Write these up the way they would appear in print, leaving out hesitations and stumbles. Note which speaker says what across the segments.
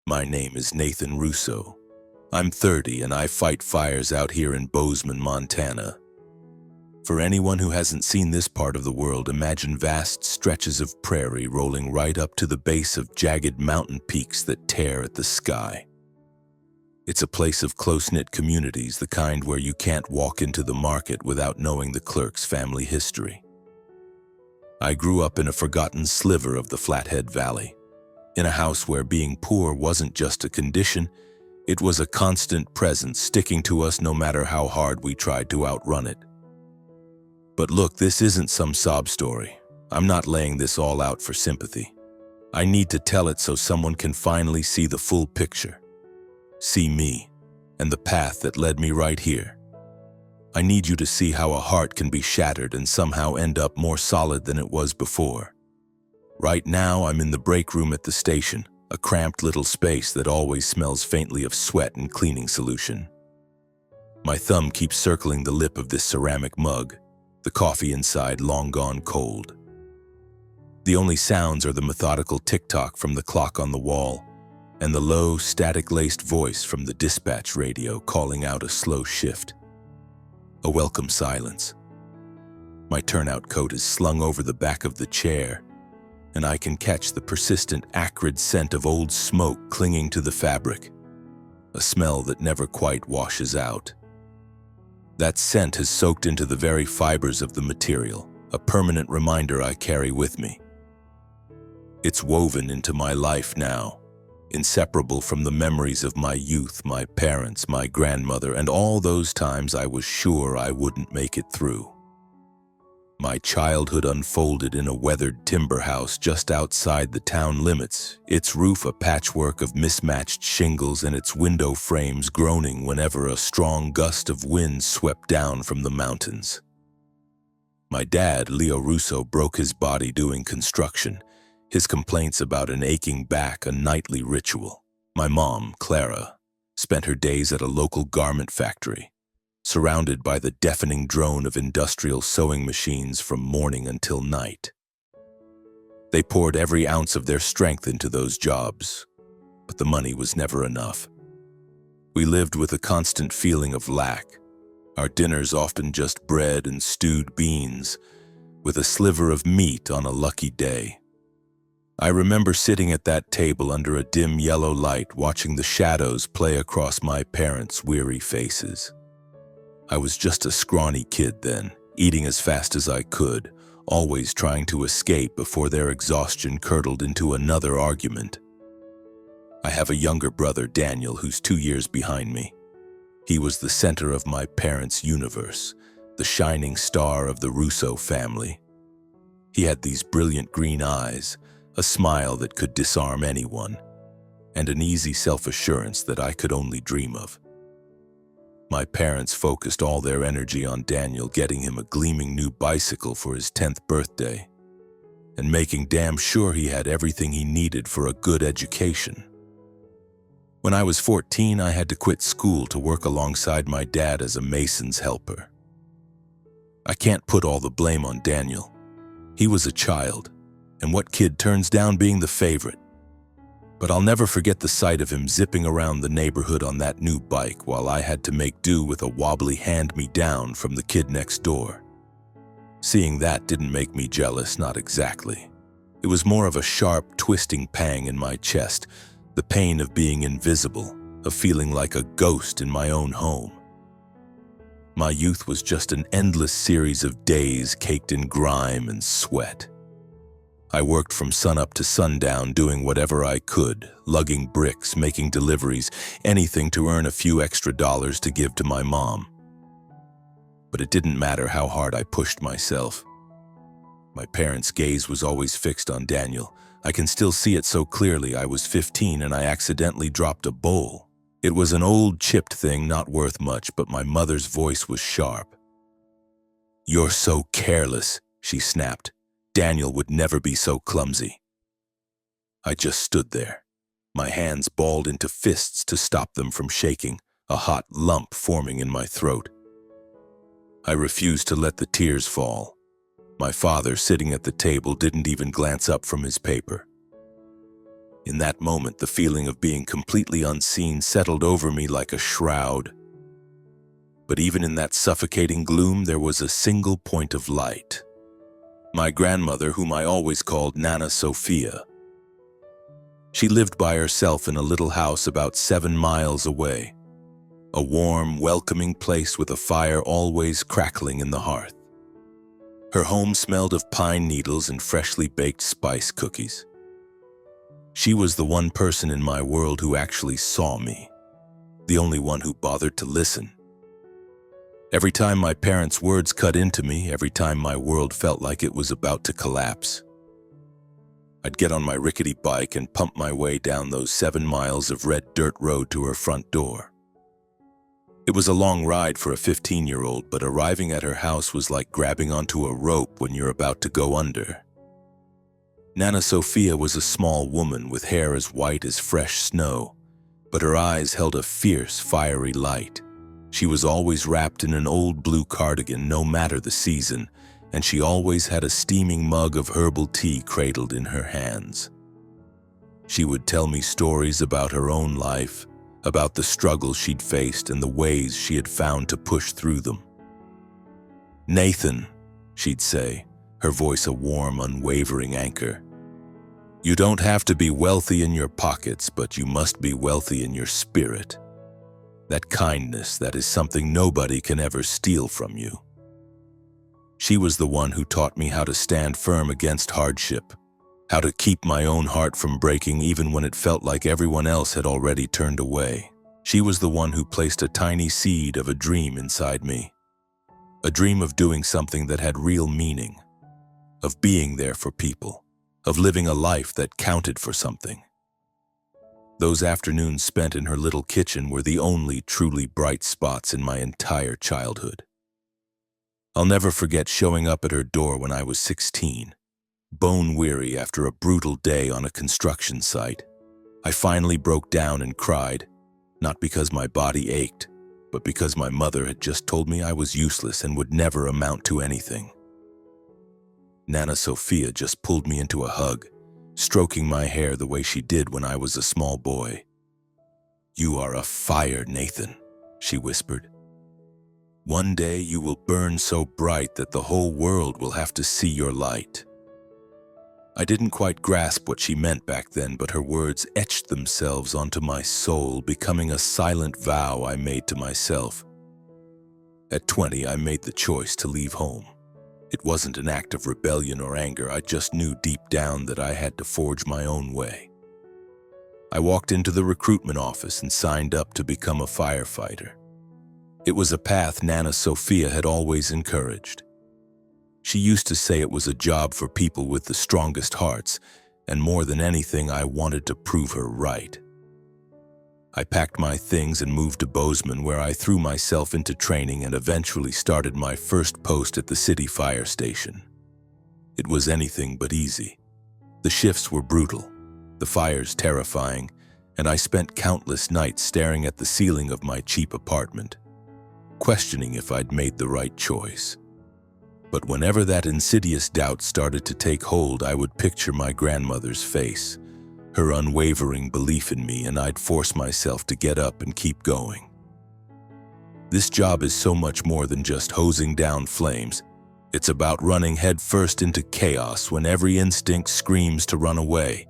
Speaker 1: My name is Nathan Russo. I'm 30 and I fight fires out here in Bozeman, Montana. For anyone who hasn't seen this part of the world, imagine vast stretches of prairie rolling right up to the base of jagged mountain peaks that tear at the sky. It's a place of close-knit communities, the kind where you can't walk into the market without knowing the clerk's family history. I grew up in a forgotten sliver of the Flathead Valley, in a house where being poor wasn't just a condition, it was a constant presence sticking to us no matter how hard we tried to outrun it. But look, this isn't some sob story. I'm not laying this all out for sympathy. I need to tell it so someone can finally see the full picture. See me, and the path that led me right here. I need you to see how a heart can be shattered and somehow end up more solid than it was before. Right now, I'm in the break room at the station, a cramped little space that always smells faintly of sweat and cleaning solution. My thumb keeps circling the lip of this ceramic mug, the coffee inside long gone cold. The only sounds are the methodical tick-tock from the clock on the wall and the low, static-laced voice from the dispatch radio calling out a slow shift. A welcome silence. My turnout coat is slung over the back of the chair, and I can catch the persistent, acrid scent of old smoke clinging to the fabric, a smell that never quite washes out. That scent has soaked into the very fibers of the material, a permanent reminder I carry with me. It's woven into my life now, inseparable from the memories of my youth, my parents, my grandmother, and all those times I was sure I wouldn't make it through. My childhood unfolded in a weathered timber house just outside the town limits, its roof a patchwork of mismatched shingles and its window frames groaning whenever a strong gust of wind swept down from the mountains. My dad, Leo Russo, broke his body doing construction, his complaints about an aching back a nightly ritual. My mom, Clara, spent her days at a local garment factory, surrounded by the deafening drone of industrial sewing machines from morning until night. They poured every ounce of their strength into those jobs, but the money was never enough. We lived with a constant feeling of lack, our dinners often just bread and stewed beans, with a sliver of meat on a lucky day. I remember sitting at that table under a dim yellow light, watching the shadows play across my parents' weary faces. I was just a scrawny kid then, eating as fast as I could, always trying to escape before their exhaustion curdled into another argument. I have a younger brother, Daniel, who's 2 years behind me. He was the center of my parents' universe, the shining star of the Russo family. He had these brilliant green eyes, a smile that could disarm anyone, and an easy self-assurance that I could only dream of. My parents focused all their energy on Daniel, getting him a gleaming new bicycle for his 10th birthday, and making damn sure he had everything he needed for a good education. When I was 14, I had to quit school to work alongside my dad as a mason's helper. I can't put all the blame on Daniel. He was a child, and what kid turns down being the favorite? But I'll never forget the sight of him zipping around the neighborhood on that new bike while I had to make do with a wobbly hand-me-down from the kid next door. Seeing that didn't make me jealous, not exactly. It was more of a sharp, twisting pang in my chest, the pain of being invisible, of feeling like a ghost in my own home. My youth was just an endless series of days caked in grime and sweat. I worked from sunup to sundown doing whatever I could, lugging bricks, making deliveries, anything to earn a few extra dollars to give to my mom. But it didn't matter how hard I pushed myself. My parents' gaze was always fixed on Daniel. I can still see it so clearly. I was 15 and I accidentally dropped a bowl. It was an old chipped thing, not worth much, but my mother's voice was sharp. "You're so careless," she snapped. "Daniel would never be so clumsy." I just stood there, my hands balled into fists to stop them from shaking, a hot lump forming in my throat. I refused to let the tears fall. My father, sitting at the table, didn't even glance up from his paper. In that moment, the feeling of being completely unseen settled over me like a shroud. But even in that suffocating gloom, there was a single point of light. My grandmother, whom I always called Nana Sophia. She lived by herself in a little house about 7 miles away. A warm, welcoming place with a fire always crackling in the hearth. Her home smelled of pine needles and freshly baked spice cookies. She was the one person in my world who actually saw me, the only one who bothered to listen. Every time my parents' words cut into me, every time my world felt like it was about to collapse, I'd get on my rickety bike and pump my way down those 7 miles of red dirt road to her front door. It was a long ride for a 15-year-old, but arriving at her house was like grabbing onto a rope when you're about to go under. Nana Sophia was a small woman with hair as white as fresh snow, but her eyes held a fierce, fiery light. She was always wrapped in an old blue cardigan, no matter the season, and she always had a steaming mug of herbal tea cradled in her hands. She would tell me stories about her own life, about the struggles she'd faced and the ways she had found to push through them. "Nathan," she'd say, her voice a warm, unwavering anchor, "you don't have to be wealthy in your pockets, but you must be wealthy in your spirit. That kindness, that is something nobody can ever steal from you." She was the one who taught me how to stand firm against hardship, how to keep my own heart from breaking even when it felt like everyone else had already turned away. She was the one who placed a tiny seed of a dream inside me, a dream of doing something that had real meaning, of being there for people, of living a life that counted for something. Those afternoons spent in her little kitchen were the only truly bright spots in my entire childhood. I'll never forget showing up at her door when I was 16, bone-weary after a brutal day on a construction site. I finally broke down and cried, not because my body ached, but because my mother had just told me I was useless and would never amount to anything. Nana Sophia just pulled me into a hug, stroking my hair the way she did when I was a small boy. "You are a fire, Nathan," she whispered. "One day you will burn so bright that the whole world will have to see your light." I didn't quite grasp what she meant back then, but her words etched themselves onto my soul, becoming a silent vow I made to myself. At 20, I made the choice to leave home. It wasn't an act of rebellion or anger. I just knew deep down that I had to forge my own way. I walked into the recruitment office and signed up to become a firefighter. It was a path Nana Sophia had always encouraged. She used to say it was a job for people with the strongest hearts, and more than anything, I wanted to prove her right. I packed my things and moved to Bozeman, where I threw myself into training and eventually started my first post at the city fire station. It was anything but easy. The shifts were brutal, the fires terrifying, and I spent countless nights staring at the ceiling of my cheap apartment, questioning if I'd made the right choice. But whenever that insidious doubt started to take hold, I would picture my grandmother's face, her unwavering belief in me, and I'd force myself to get up and keep going. This job is so much more than just hosing down flames. It's about running headfirst into chaos when every instinct screams to run away.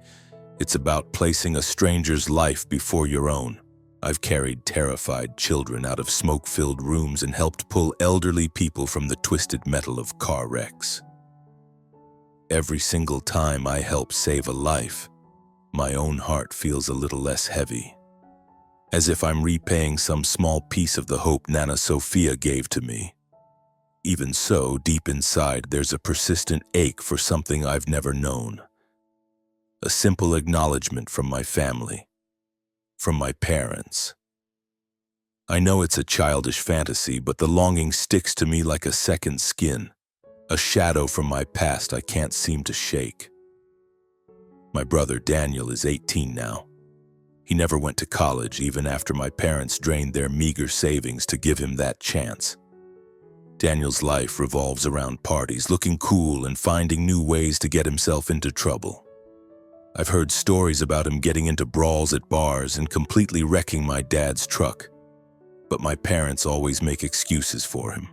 Speaker 1: It's about placing a stranger's life before your own. I've carried terrified children out of smoke-filled rooms and helped pull elderly people from the twisted metal of car wrecks. Every single time I help save a life, my own heart feels a little less heavy, as if I'm repaying some small piece of the hope Nana Sophia gave to me. Even so, deep inside, there's a persistent ache for something I've never known. A simple acknowledgement from my family, from my parents. I know it's a childish fantasy, but the longing sticks to me like a second skin, a shadow from my past I can't seem to shake. My brother Daniel is 18 now. He never went to college, even after my parents drained their meager savings to give him that chance. Daniel's life revolves around parties, looking cool and finding new ways to get himself into trouble. I've heard stories about him getting into brawls at bars and completely wrecking my dad's truck. But my parents always make excuses for him.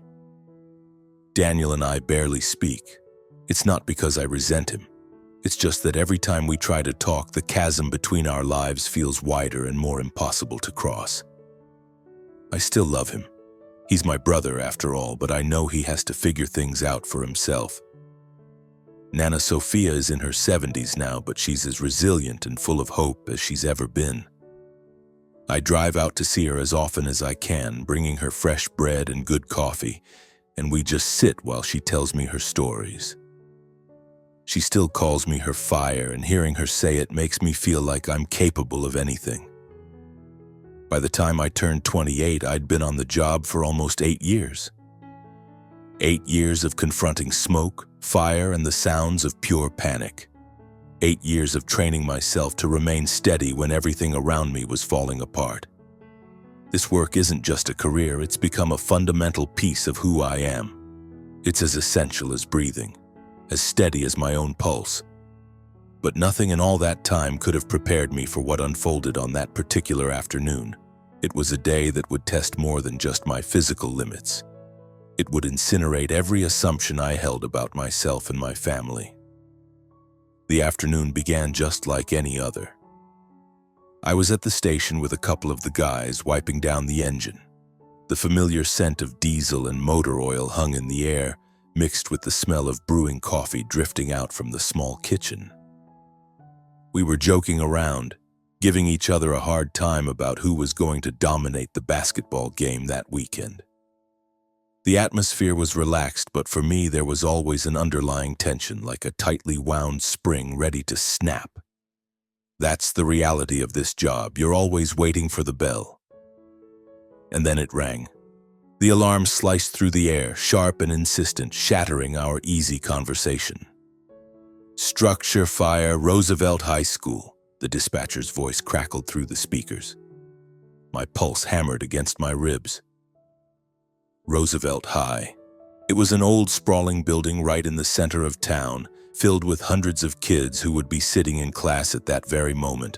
Speaker 1: Daniel and I barely speak. It's not because I resent him. It's just that every time we try to talk, the chasm between our lives feels wider and more impossible to cross. I still love him. He's my brother after all, but I know he has to figure things out for himself. Nana Sophia is in her 70s now, but she's as resilient and full of hope as she's ever been. I drive out to see her as often as I can, bringing her fresh bread and good coffee, and we just sit while she tells me her stories. She still calls me her fire, and hearing her say it makes me feel like I'm capable of anything. By the time I turned 28, I'd been on the job for almost 8 years. 8 years of confronting smoke, fire, and the sounds of pure panic. 8 years of training myself to remain steady when everything around me was falling apart. This work isn't just a career, it's become a fundamental piece of who I am. It's as essential as breathing, as steady as my own pulse. But nothing in all that time could have prepared me for what unfolded on that particular afternoon. It was a day that would test more than just my physical limits. It would incinerate every assumption I held about myself and my family. The afternoon began just like any other. I was at the station with a couple of the guys wiping down the engine. The familiar scent of diesel and motor oil hung in the air, mixed with the smell of brewing coffee drifting out from the small kitchen. We were joking around, giving each other a hard time about who was going to dominate the basketball game that weekend. The atmosphere was relaxed, but for me there was always an underlying tension, like a tightly wound spring ready to snap. That's the reality of this job. You're always waiting for the bell. And then it rang. The alarm sliced through the air, sharp and insistent, shattering our easy conversation. Structure fire, Roosevelt High School, the dispatcher's voice crackled through the speakers. My pulse hammered against my ribs. Roosevelt High. It was an old, sprawling building right in the center of town, filled with hundreds of kids who would be sitting in class at that very moment.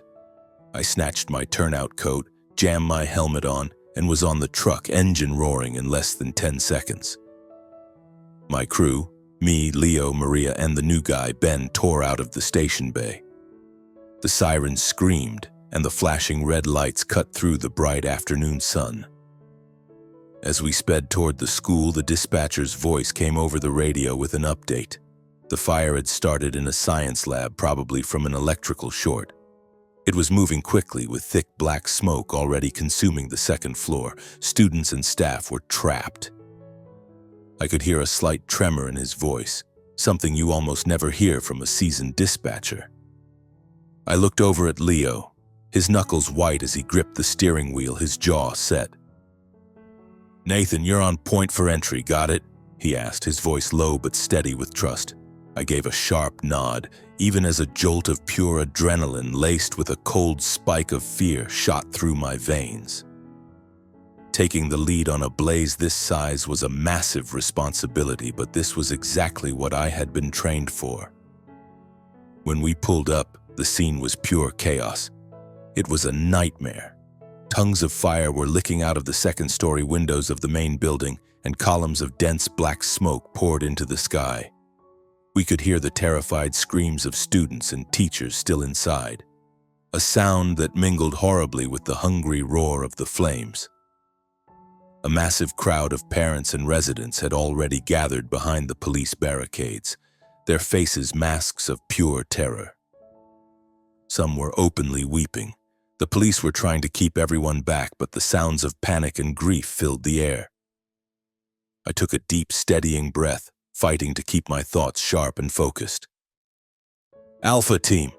Speaker 1: I snatched my turnout coat, jammed my helmet on, and was on the truck, engine roaring, in less than 10 seconds. My crew, me, Leo, Maria, and the new guy, Ben, tore out of the station bay. The sirens screamed, and the flashing red lights cut through the bright afternoon sun. As we sped toward the school, the dispatcher's voice came over the radio with an update. The fire had started in a science lab, probably from an electrical short. It was moving quickly, with thick black smoke already consuming the second floor. Students and staff were trapped. I could hear a slight tremor in his voice, something you almost never hear from a seasoned dispatcher. I looked over at Leo, his knuckles white as he gripped the steering wheel, his jaw set. "Nathan, you're on point for entry, got it?" he asked, his voice low but steady with trust. I gave a sharp nod, even as a jolt of pure adrenaline laced with a cold spike of fear shot through my veins. Taking the lead on a blaze this size was a massive responsibility, but this was exactly what I had been trained for. When we pulled up, the scene was pure chaos. It was a nightmare. Tongues of fire were licking out of the second-story windows of the main building, and columns of dense black smoke poured into the sky. We could hear the terrified screams of students and teachers still inside, a sound that mingled horribly with the hungry roar of the flames. A massive crowd of parents and residents had already gathered behind the police barricades, their faces masks of pure terror. Some were openly weeping. The police were trying to keep everyone back, but the sounds of panic and grief filled the air. I took a deep, steadying breath, fighting to keep my thoughts sharp and focused. "Alpha Team,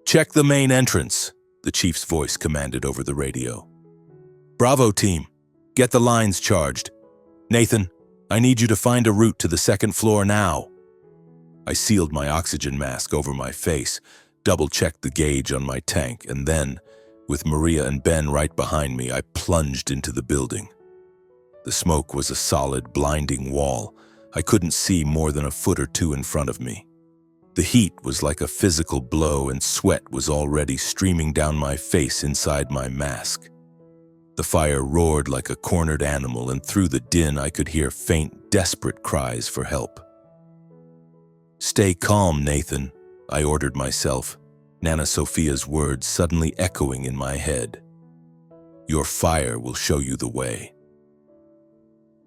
Speaker 1: check the main entrance," the chief's voice commanded over the radio. "Bravo Team, get the lines charged. Nathan, I need you to find a route to the second floor now." I sealed my oxygen mask over my face, double-checked the gauge on my tank, and then, with Maria and Ben right behind me, I plunged into the building. The smoke was a solid, blinding wall. I couldn't see more than a foot or two in front of me. The heat was like a physical blow, and sweat was already streaming down my face inside my mask. The fire roared like a cornered animal, and through the din I could hear faint, desperate cries for help. "Stay calm, Nathan," I ordered myself, Nana Sophia's words suddenly echoing in my head. "Your fire will show you the way."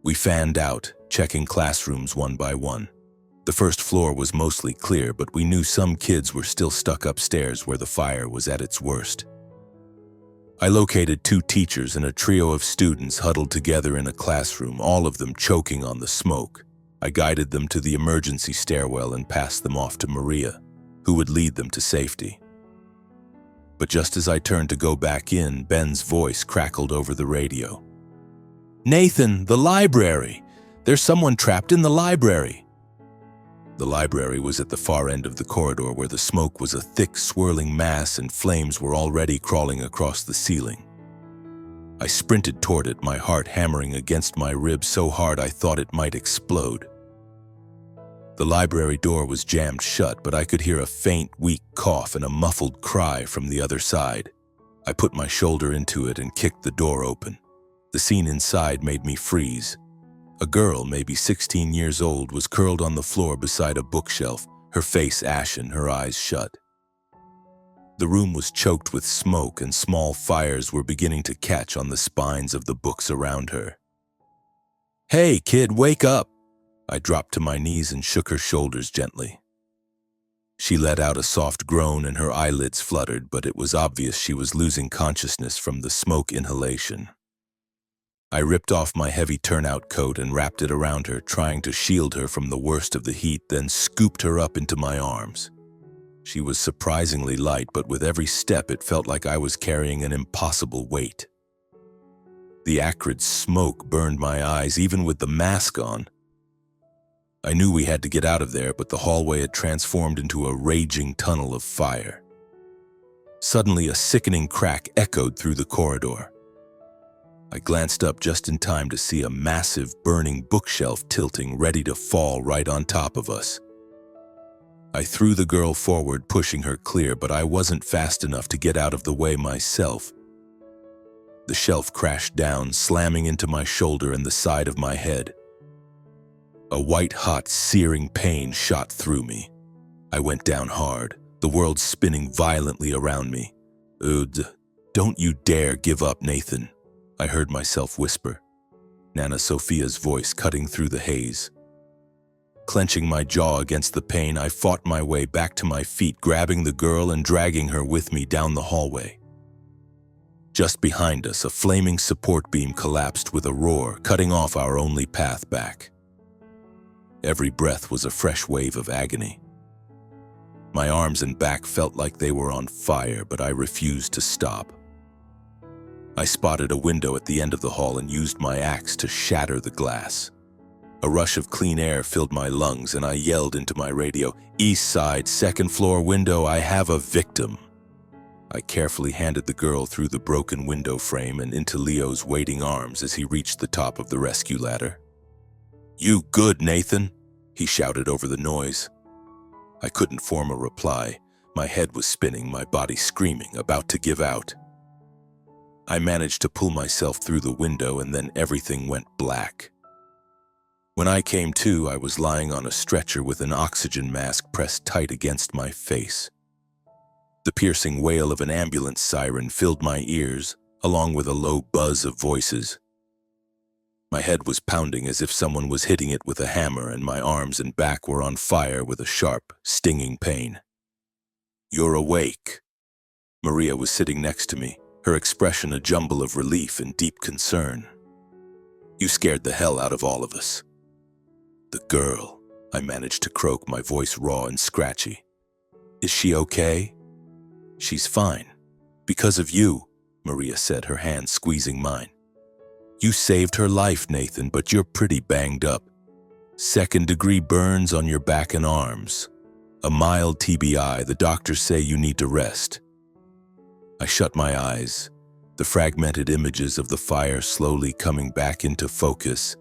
Speaker 1: We fanned out, checking classrooms one by one. The first floor was mostly clear, but we knew some kids were still stuck upstairs where the fire was at its worst. I located 2 teachers and a trio of students huddled together in a classroom, all of them choking on the smoke. I guided them to the emergency stairwell and passed them off to Maria, who would lead them to safety. But just as I turned to go back in, Ben's voice crackled over the radio. "Nathan, the library! There's someone trapped in the library!" The library was at the far end of the corridor, where the smoke was a thick, swirling mass and flames were already crawling across the ceiling. I sprinted toward it, my heart hammering against my ribs so hard I thought it might explode. The library door was jammed shut, but I could hear a faint, weak cough and a muffled cry from the other side. I put my shoulder into it and kicked the door open. The scene inside made me freeze. A girl, maybe 16 years old, was curled on the floor beside a bookshelf, her face ashen, her eyes shut. The room was choked with smoke, and small fires were beginning to catch on the spines of the books around her. "Hey, kid, wake up!" I dropped to my knees and shook her shoulders gently. She let out a soft groan and her eyelids fluttered, but it was obvious she was losing consciousness from the smoke inhalation. I ripped off my heavy turnout coat and wrapped it around her, trying to shield her from the worst of the heat, then scooped her up into my arms. She was surprisingly light, but with every step it felt like I was carrying an impossible weight. The acrid smoke burned my eyes, even with the mask on. I knew we had to get out of there, but the hallway had transformed into a raging tunnel of fire. Suddenly, a sickening crack echoed through the corridor. I glanced up just in time to see a massive, burning bookshelf tilting, ready to fall right on top of us. I threw the girl forward, pushing her clear, but I wasn't fast enough to get out of the way myself. The shelf crashed down, slamming into my shoulder and the side of my head. A white-hot, searing pain shot through me. I went down hard, the world spinning violently around me. Don't you dare give up, Nathan," I heard myself whisper, Nana Sophia's voice cutting through the haze. Clenching my jaw against the pain, I fought my way back to my feet, grabbing the girl and dragging her with me down the hallway. Just behind us, a flaming support beam collapsed with a roar, cutting off our only path back. Every breath was a fresh wave of agony. My arms and back felt like they were on fire, but I refused to stop. I spotted a window at the end of the hall and used my axe to shatter the glass. A rush of clean air filled my lungs, and I yelled into my radio, "East side, second floor window, I have a victim." I carefully handed the girl through the broken window frame and into Leo's waiting arms as he reached the top of the rescue ladder. "You good, Nathan?" he shouted over the noise. I couldn't form a reply. My head was spinning, my body screaming, about to give out. I managed to pull myself through the window, and then everything went black. When I came to, I was lying on a stretcher with an oxygen mask pressed tight against my face. The piercing wail of an ambulance siren filled my ears, along with a low buzz of voices. My head was pounding as if someone was hitting it with a hammer, and my arms and back were on fire with a sharp, stinging pain. "You're awake." Maria was sitting next to me, her expression a jumble of relief and deep concern. "You scared the hell out of all of us." "The girl," I managed to croak, my voice raw and scratchy. "Is she okay?" "She's fine. Because of you," Maria said, her hand squeezing mine. "You saved her life, Nathan, but you're pretty banged up. Second-degree burns on your back and arms. A mild TBI, the doctors say you need to rest." I shut my eyes, the fragmented images of the fire slowly coming back into focus.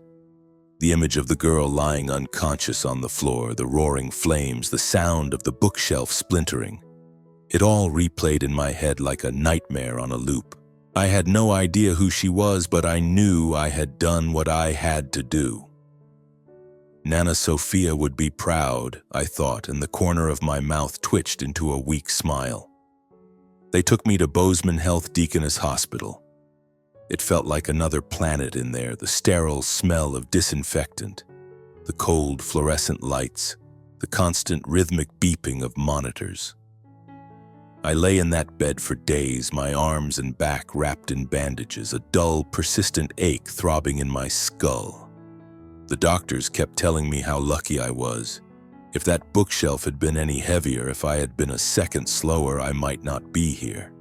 Speaker 1: The image of the girl lying unconscious on the floor, the roaring flames, the sound of the bookshelf splintering. It all replayed in my head like a nightmare on a loop. I had no idea who she was, but I knew I had done what I had to do. Nana Sophia would be proud, I thought, and the corner of my mouth twitched into a weak smile. They took me to Bozeman Health Deaconess Hospital. It felt like another planet in there, the sterile smell of disinfectant, the cold fluorescent lights, the constant rhythmic beeping of monitors. I lay in that bed for days, my arms and back wrapped in bandages, a dull, persistent ache throbbing in my skull. The doctors kept telling me how lucky I was. If that bookshelf had been any heavier, if I had been a second slower, I might not be here.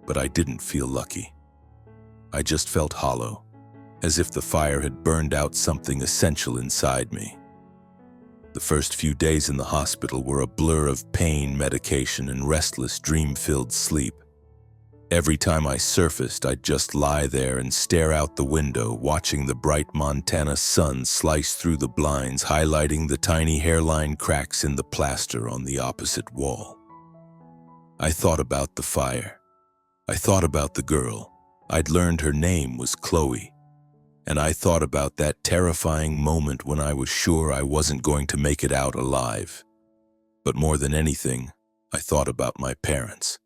Speaker 1: But I didn't feel lucky. I just felt hollow, as if the fire had burned out something essential inside me. The first few days in the hospital were a blur of pain, medication, and restless, dream-filled sleep. Every time I surfaced, I'd just lie there and stare out the window, watching the bright Montana sun slice through the blinds, highlighting the tiny hairline cracks in the plaster on the opposite wall. I thought about the fire. I thought about the girl. I'd learned her name was Chloe, and I thought about that terrifying moment when I was sure I wasn't going to make it out alive. But more than anything, I thought about my parents.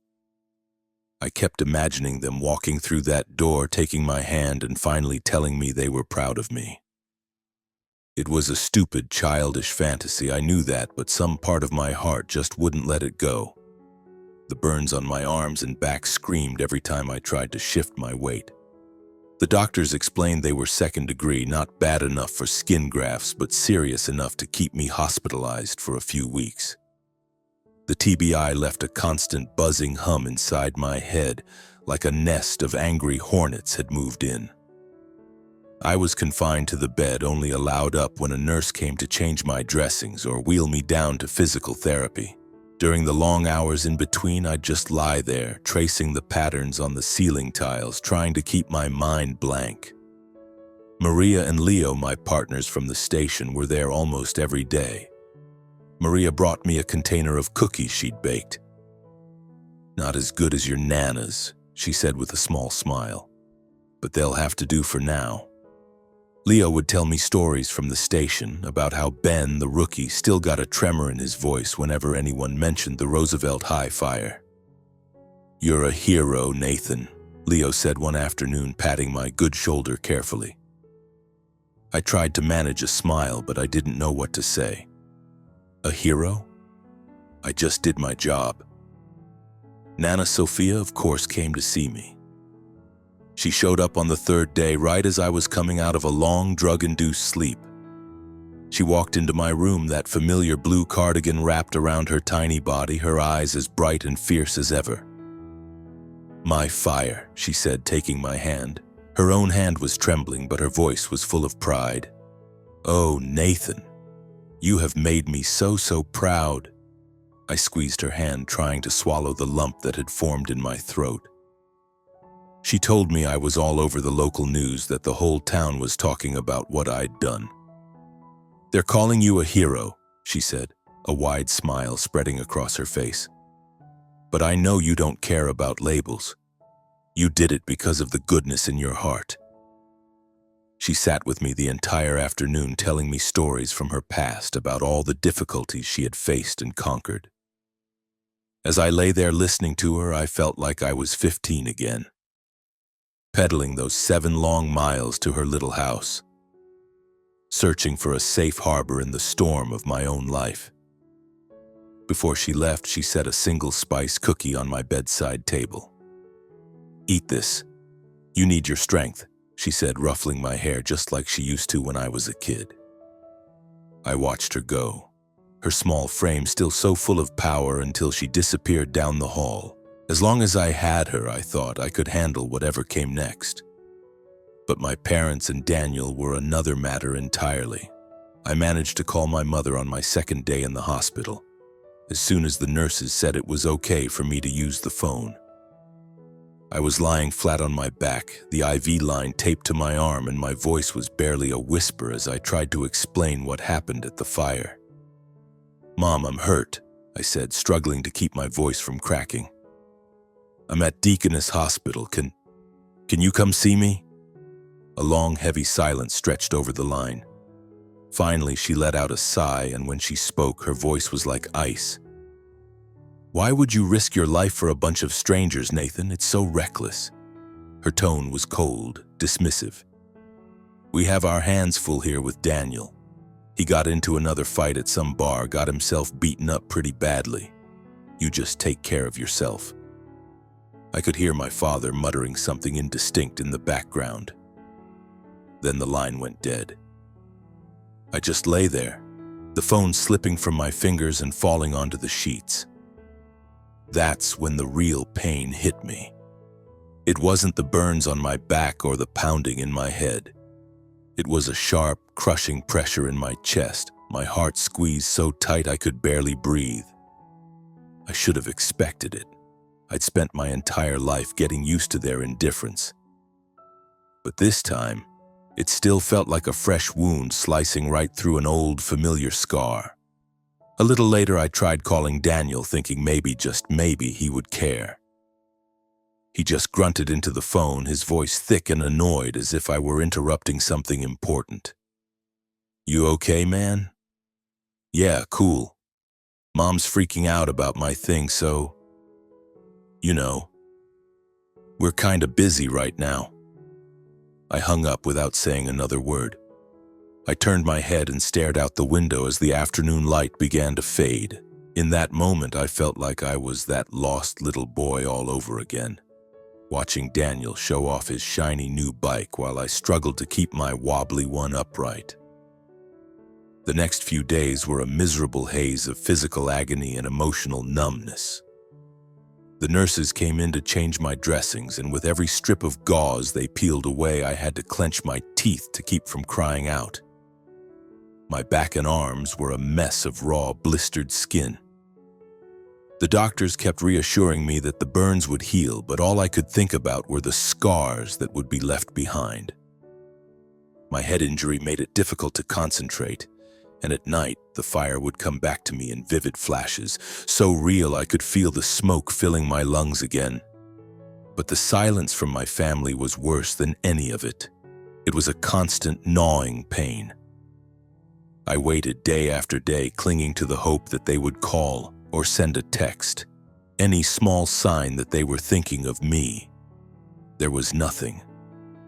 Speaker 1: I kept imagining them walking through that door, taking my hand and finally telling me they were proud of me. It was a stupid, childish fantasy, I knew that, but some part of my heart just wouldn't let it go. The burns on my arms and back screamed every time I tried to shift my weight. The doctors explained they were second degree, not bad enough for skin grafts, but serious enough to keep me hospitalized for a few weeks. The TBI left a constant buzzing hum inside my head, like a nest of angry hornets had moved in. I was confined to the bed, only allowed up when a nurse came to change my dressings or wheel me down to physical therapy. During the long hours in between, I'd just lie there, tracing the patterns on the ceiling tiles, trying to keep my mind blank. Maria and Leo, my partners from the station, were there almost every day. Maria brought me a container of cookies she'd baked. "Not as good as your Nana's," she said with a small smile, "but they'll have to do for now." Leo would tell me stories from the station about how Ben, the rookie, still got a tremor in his voice whenever anyone mentioned the Roosevelt High fire. "You're a hero, Nathan," Leo said one afternoon, patting my good shoulder carefully. I tried to manage a smile, but I didn't know what to say. A hero? I just did my job. Nana Sophia, of course, came to see me. She showed up on the third day, right as I was coming out of a long, drug-induced sleep. She walked into my room, that familiar blue cardigan wrapped around her tiny body, her eyes as bright and fierce as ever. "My fire," she said, taking my hand. Her own hand was trembling, but her voice was full of pride. "Oh, Nathan, you have made me so proud." I squeezed her hand, trying to swallow the lump that had formed in my throat. She told me I was all over the local news, that the whole town was talking about what I'd done. "They're calling you a hero," she said, a wide smile spreading across her face. "But I know you don't care about labels. You did it because of the goodness in your heart." She sat with me the entire afternoon, telling me stories from her past about all the difficulties she had faced and conquered. As I lay there listening to her, I felt like I was 15 again. Pedaling those 7 long miles to her little house, searching for a safe harbor in the storm of my own life. Before she left, she set a single-spice cookie on my bedside table. "Eat this. You need your strength," she said, ruffling my hair just like she used to when I was a kid. I watched her go, her small frame still so full of power, until she disappeared down the hall. As long as I had her, I thought I could handle whatever came next. But my parents and Daniel were another matter entirely. I managed to call my mother on my second day in the hospital, as soon as the nurses said it was okay for me to use the phone. I was lying flat on my back, the IV line taped to my arm, and my voice was barely a whisper as I tried to explain what happened at the fire. "Mom, I'm hurt," I said, struggling to keep my voice from cracking. "I'm at Deaconess Hospital. Can you come see me?" A long, heavy silence stretched over the line. Finally, she let out a sigh, and when she spoke, her voice was like ice. "Why would you risk your life for a bunch of strangers, Nathan? It's so reckless." Her tone was cold, dismissive. "We have our hands full here with Daniel. He got into another fight at some bar, got himself beaten up pretty badly. You just take care of yourself." I could hear my father muttering something indistinct in the background. Then the line went dead. I just lay there, the phone slipping from my fingers and falling onto the sheets. That's when the real pain hit me. It wasn't the burns on my back or the pounding in my head. It was a sharp, crushing pressure in my chest, my heart squeezed so tight I could barely breathe. I should have expected it. I'd spent my entire life getting used to their indifference. But this time, it still felt like a fresh wound slicing right through an old, familiar scar. A little later, I tried calling Daniel, thinking maybe, just maybe, he would care. He just grunted into the phone, his voice thick and annoyed, as if I were interrupting something important. "You okay, man?" "Yeah, cool. Mom's freaking out about my thing, so... you know, we're kinda busy right now." I hung up without saying another word. I turned my head and stared out the window as the afternoon light began to fade. In that moment, I felt like I was that lost little boy all over again, watching Daniel show off his shiny new bike while I struggled to keep my wobbly one upright. The next few days were a miserable haze of physical agony and emotional numbness. The nurses came in to change my dressings, and with every strip of gauze they peeled away, I had to clench my teeth to keep from crying out. My back and arms were a mess of raw, blistered skin. The doctors kept reassuring me that the burns would heal, but all I could think about were the scars that would be left behind. My head injury made it difficult to concentrate, and at night the fire would come back to me in vivid flashes, so real I could feel the smoke filling my lungs again. But the silence from my family was worse than any of it. It was a constant gnawing pain. I waited day after day, clinging to the hope that they would call or send a text, any small sign that they were thinking of me. There was nothing.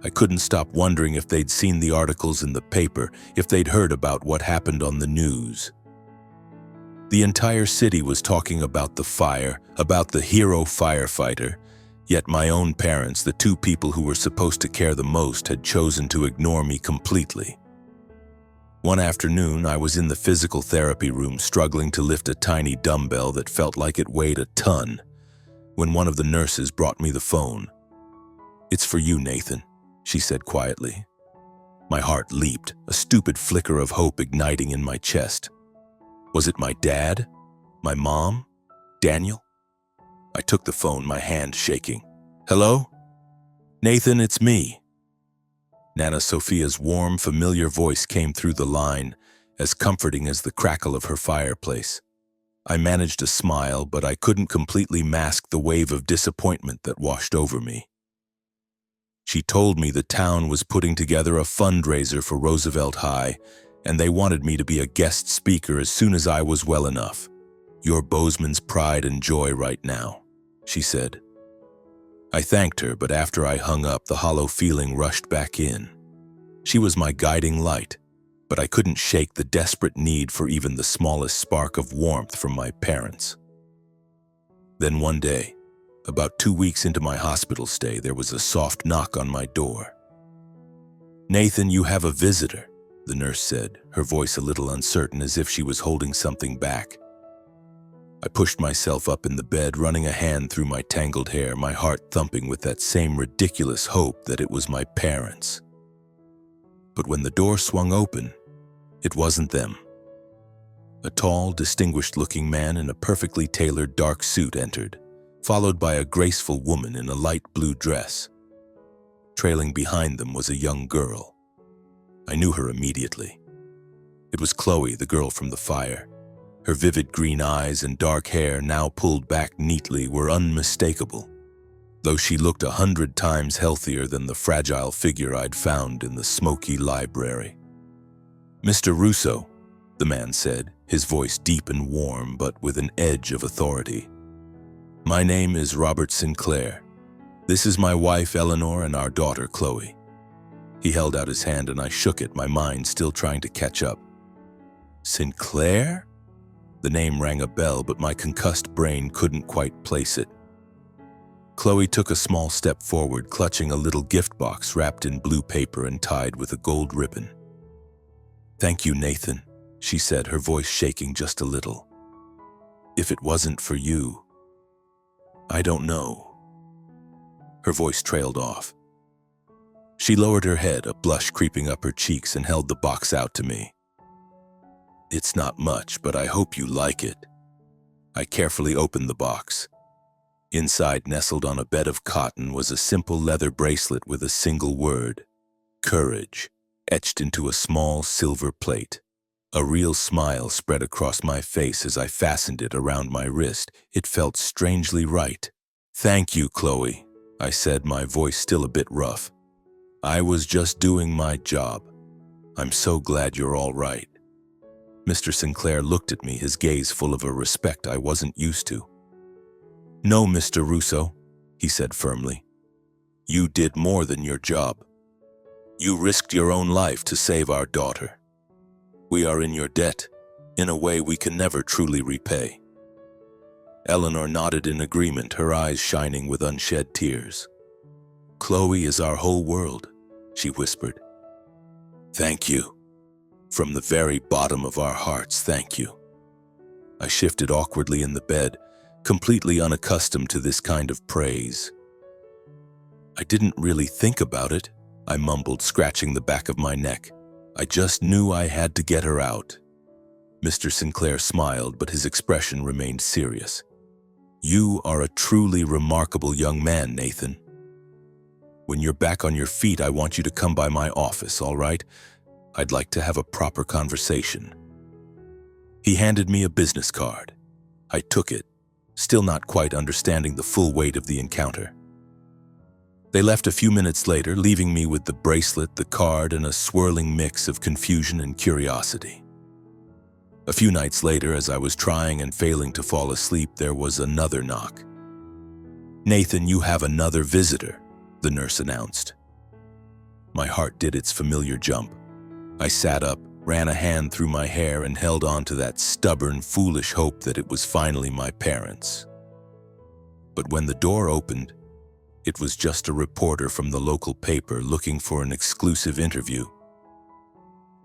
Speaker 1: I couldn't stop wondering if they'd seen the articles in the paper, if they'd heard about what happened on the news. The entire city was talking about the fire, about the hero firefighter, yet my own parents, the two people who were supposed to care the most, had chosen to ignore me completely. One afternoon, I was in the physical therapy room struggling to lift a tiny dumbbell that felt like it weighed a ton, when one of the nurses brought me the phone. "It's for you, Nathan," she said quietly. My heart leaped, a stupid flicker of hope igniting in my chest. Was it my dad? My mom? Daniel? I took the phone, my hand shaking. "Hello? Nathan, it's me." Nana Sophia's warm, familiar voice came through the line, as comforting as the crackle of her fireplace. I managed a smile, but I couldn't completely mask the wave of disappointment that washed over me. She told me the town was putting together a fundraiser for Roosevelt High, and they wanted me to be a guest speaker as soon as I was well enough. "You're Bozeman's pride and joy right now," she said. I thanked her, but after I hung up, the hollow feeling rushed back in. She was my guiding light, but I couldn't shake the desperate need for even the smallest spark of warmth from my parents. Then one day, about 2 weeks into my hospital stay, there was a soft knock on my door. "Nathan, you have a visitor," the nurse said, her voice a little uncertain, as if she was holding something back. I pushed myself up in the bed, running a hand through my tangled hair, my heart thumping with that same ridiculous hope that it was my parents. But when the door swung open, it wasn't them. A tall, distinguished-looking man in a perfectly tailored dark suit entered, followed by a graceful woman in a light blue dress. Trailing behind them was a young girl. I knew her immediately. It was Chloe, the girl from the fire. Her vivid green eyes and dark hair, now pulled back neatly, were unmistakable, though she looked 100 times healthier than the fragile figure I'd found in the smoky library. "Mr. Russo," the man said, his voice deep and warm, but with an edge of authority. "My name is Robert Sinclair. This is my wife, Eleanor, and our daughter, Chloe." He held out his hand and I shook it, my mind still trying to catch up. Sinclair? The name rang a bell, but my concussed brain couldn't quite place it. Chloe took a small step forward, clutching a little gift box wrapped in blue paper and tied with a gold ribbon. "Thank you, Nathan," she said, her voice shaking just a little. "If it wasn't for you, I don't know." Her voice trailed off. She lowered her head, a blush creeping up her cheeks, and held the box out to me. "It's not much, but I hope you like it." I carefully opened the box. Inside, nestled on a bed of cotton, was a simple leather bracelet with a single word, "Courage," etched into a small silver plate. A real smile spread across my face as I fastened it around my wrist. It felt strangely right. "Thank you, Chloe," I said, my voice still a bit rough. "I was just doing my job. I'm so glad you're all right." Mr. Sinclair looked at me, his gaze full of a respect I wasn't used to. "No, Mr. Russo," he said firmly. "You did more than your job. You risked your own life to save our daughter. We are in your debt, in a way we can never truly repay." Eleanor nodded in agreement, her eyes shining with unshed tears. "Chloe is our whole world," she whispered. "Thank you. From the very bottom of our hearts, thank you." I shifted awkwardly in the bed, completely unaccustomed to this kind of praise. "I didn't really think about it," I mumbled, scratching the back of my neck. "I just knew I had to get her out." Mr. Sinclair smiled, but his expression remained serious. "You are a truly remarkable young man, Nathan. When you're back on your feet, I want you to come by my office, all right? I'd like to have a proper conversation." He handed me a business card. I took it, still not quite understanding the full weight of the encounter. They left a few minutes later, leaving me with the bracelet, the card, and a swirling mix of confusion and curiosity. A few nights later, as I was trying and failing to fall asleep, there was another knock. "Nathan, you have another visitor," the nurse announced. My heart did its familiar jump. I sat up, ran a hand through my hair, and held on to that stubborn, foolish hope that it was finally my parents. But when the door opened, it was just a reporter from the local paper looking for an exclusive interview.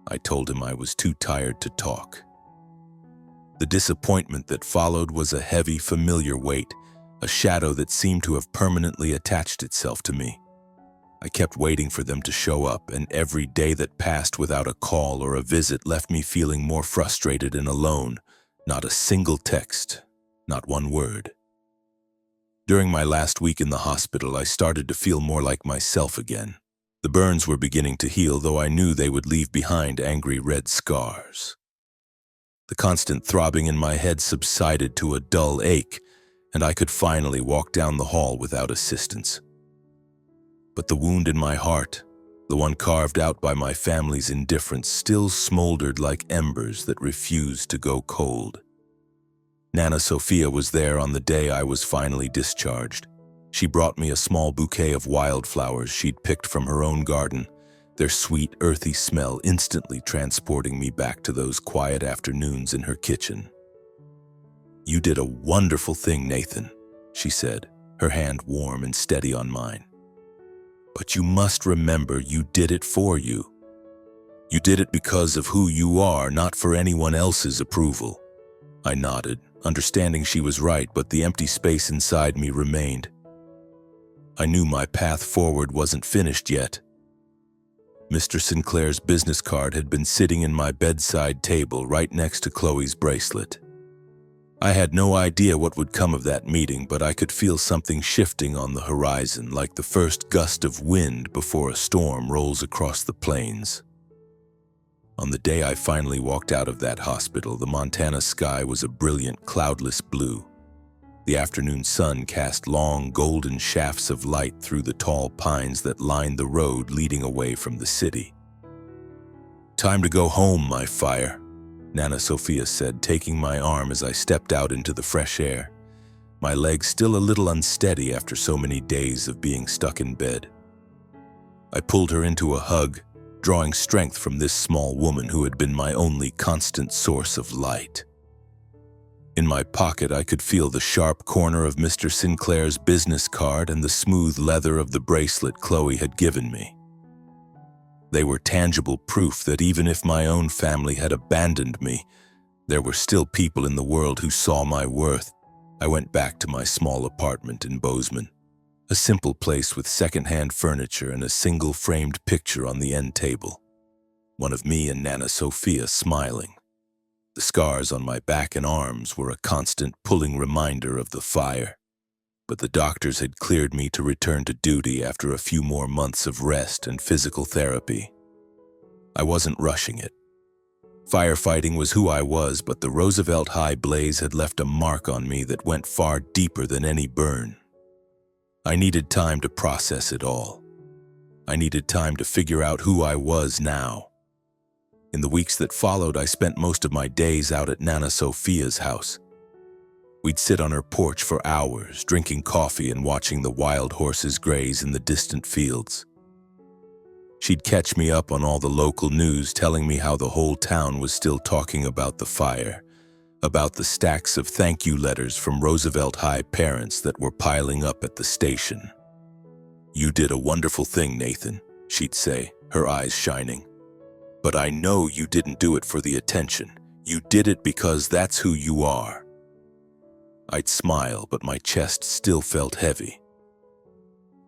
Speaker 1: I told him I was too tired to talk. The disappointment that followed was a heavy, familiar weight, a shadow that seemed to have permanently attached itself to me. I kept waiting for them to show up, and every day that passed without a call or a visit left me feeling more frustrated and alone. Not a single text, not one word. During my last week in the hospital, I started to feel more like myself again. The burns were beginning to heal, though I knew they would leave behind angry red scars. The constant throbbing in my head subsided to a dull ache, and I could finally walk down the hall without assistance. But the wound in my heart, the one carved out by my family's indifference, still smoldered like embers that refused to go cold. Nana Sophia was there on the day I was finally discharged. She brought me a small bouquet of wildflowers she'd picked from her own garden, their sweet, earthy smell instantly transporting me back to those quiet afternoons in her kitchen. "You did a wonderful thing, Nathan," she said, her hand warm and steady on mine. "But you must remember you did it for you. You did it because of who you are, not for anyone else's approval." I nodded, understanding she was right, but the empty space inside me remained. I knew my path forward wasn't finished yet. Mr. Sinclair's business card had been sitting in my bedside table right next to Chloe's bracelet. I had no idea what would come of that meeting, but I could feel something shifting on the horizon, like the first gust of wind before a storm rolls across the plains. On the day I finally walked out of that hospital, the Montana sky was a brilliant, cloudless blue. The afternoon sun cast long, golden shafts of light through the tall pines that lined the road leading away from the city. "Time to go home, my fire," Nana Sophia said, taking my arm as I stepped out into the fresh air, my legs still a little unsteady after so many days of being stuck in bed. I pulled her into a hug, drawing strength from this small woman who had been my only constant source of light. In my pocket, I could feel the sharp corner of Mr. Sinclair's business card and the smooth leather of the bracelet Chloe had given me. They were tangible proof that even if my own family had abandoned me, there were still people in the world who saw my worth. I went back to my small apartment in Bozeman, a simple place with second-hand furniture and a single framed picture on the end table, one of me and Nana Sophia smiling. The scars on my back and arms were a constant pulling reminder of the fire, but the doctors had cleared me to return to duty after a few more months of rest and physical therapy. I wasn't rushing it. Firefighting was who I was, but the Roosevelt High blaze had left a mark on me that went far deeper than any burn. I needed time to process it all. I needed time to figure out who I was now. In the weeks that followed, I spent most of my days out at Nana Sophia's house. We'd sit on her porch for hours, drinking coffee and watching the wild horses graze in the distant fields. She'd catch me up on all the local news, telling me how the whole town was still talking about the fire, about the stacks of thank you letters from Roosevelt High parents that were piling up at the station. "You did a wonderful thing, Nathan," she'd say, her eyes shining. "But I know you didn't do it for the attention. You did it because that's who you are." I'd smile, but my chest still felt heavy.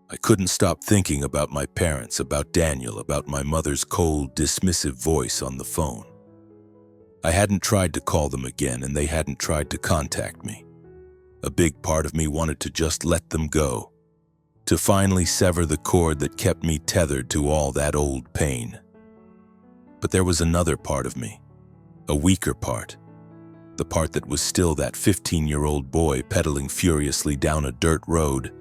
Speaker 1: I couldn't stop thinking about my parents, about Daniel, about my mother's cold, dismissive voice on the phone. I hadn't tried to call them again, and they hadn't tried to contact me. A big part of me wanted to just let them go, to finally sever the cord that kept me tethered to all that old pain. But there was another part of me, a weaker part, the part that was still that 15-year-old boy pedaling furiously down a dirt road,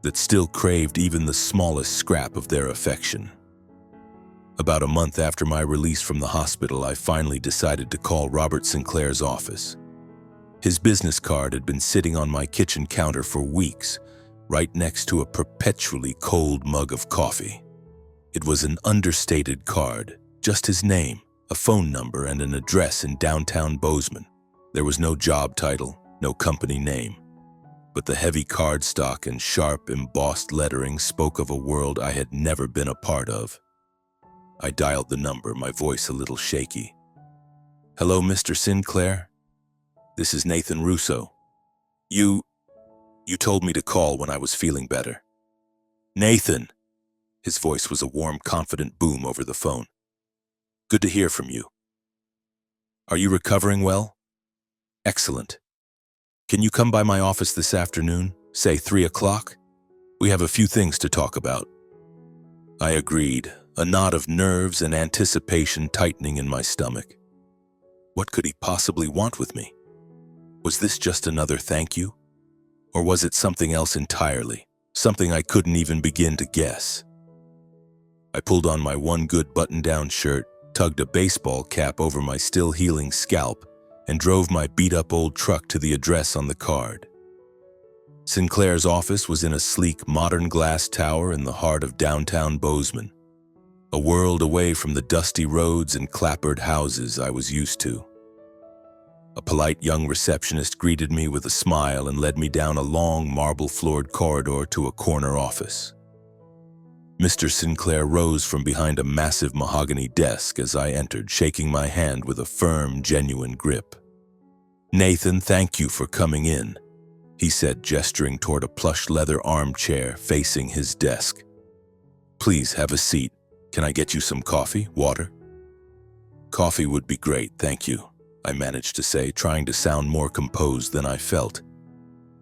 Speaker 1: that still craved even the smallest scrap of their affection. About a month after my release from the hospital, I finally decided to call Robert Sinclair's office. His business card had been sitting on my kitchen counter for weeks, right next to a perpetually cold mug of coffee. It was an understated card, just his name, a phone number, and an address in downtown Bozeman. There was no job title, no company name, but the heavy cardstock and sharp, embossed lettering spoke of a world I had never been a part of. I dialed the number, my voice a little shaky. "Hello, Mr. Sinclair? This is Nathan Russo. You told me to call when I was feeling better." "Nathan!" His voice was a warm, confident boom over the phone. "Good to hear from you. Are you recovering well? Excellent. Can you come by my office this afternoon, say 3 o'clock? We have a few things to talk about." I agreed, a knot of nerves and anticipation tightening in my stomach. What could he possibly want with me? Was this just another thank you? Or was it something else entirely, something I couldn't even begin to guess? I pulled on my one good button-down shirt, tugged a baseball cap over my still-healing scalp, and drove my beat-up old truck to the address on the card. Sinclair's office was in a sleek, modern glass tower in the heart of downtown Bozeman, a world away from the dusty roads and clapboard houses I was used to. A polite young receptionist greeted me with a smile and led me down a long, marble-floored corridor to a corner office. Mr. Sinclair rose from behind a massive mahogany desk as I entered, shaking my hand with a firm, genuine grip. "Nathan, thank you for coming in," he said, gesturing toward a plush leather armchair facing his desk. "Please have a seat. Can I get you some coffee, water?" "Coffee would be great, thank you," I managed to say, trying to sound more composed than I felt.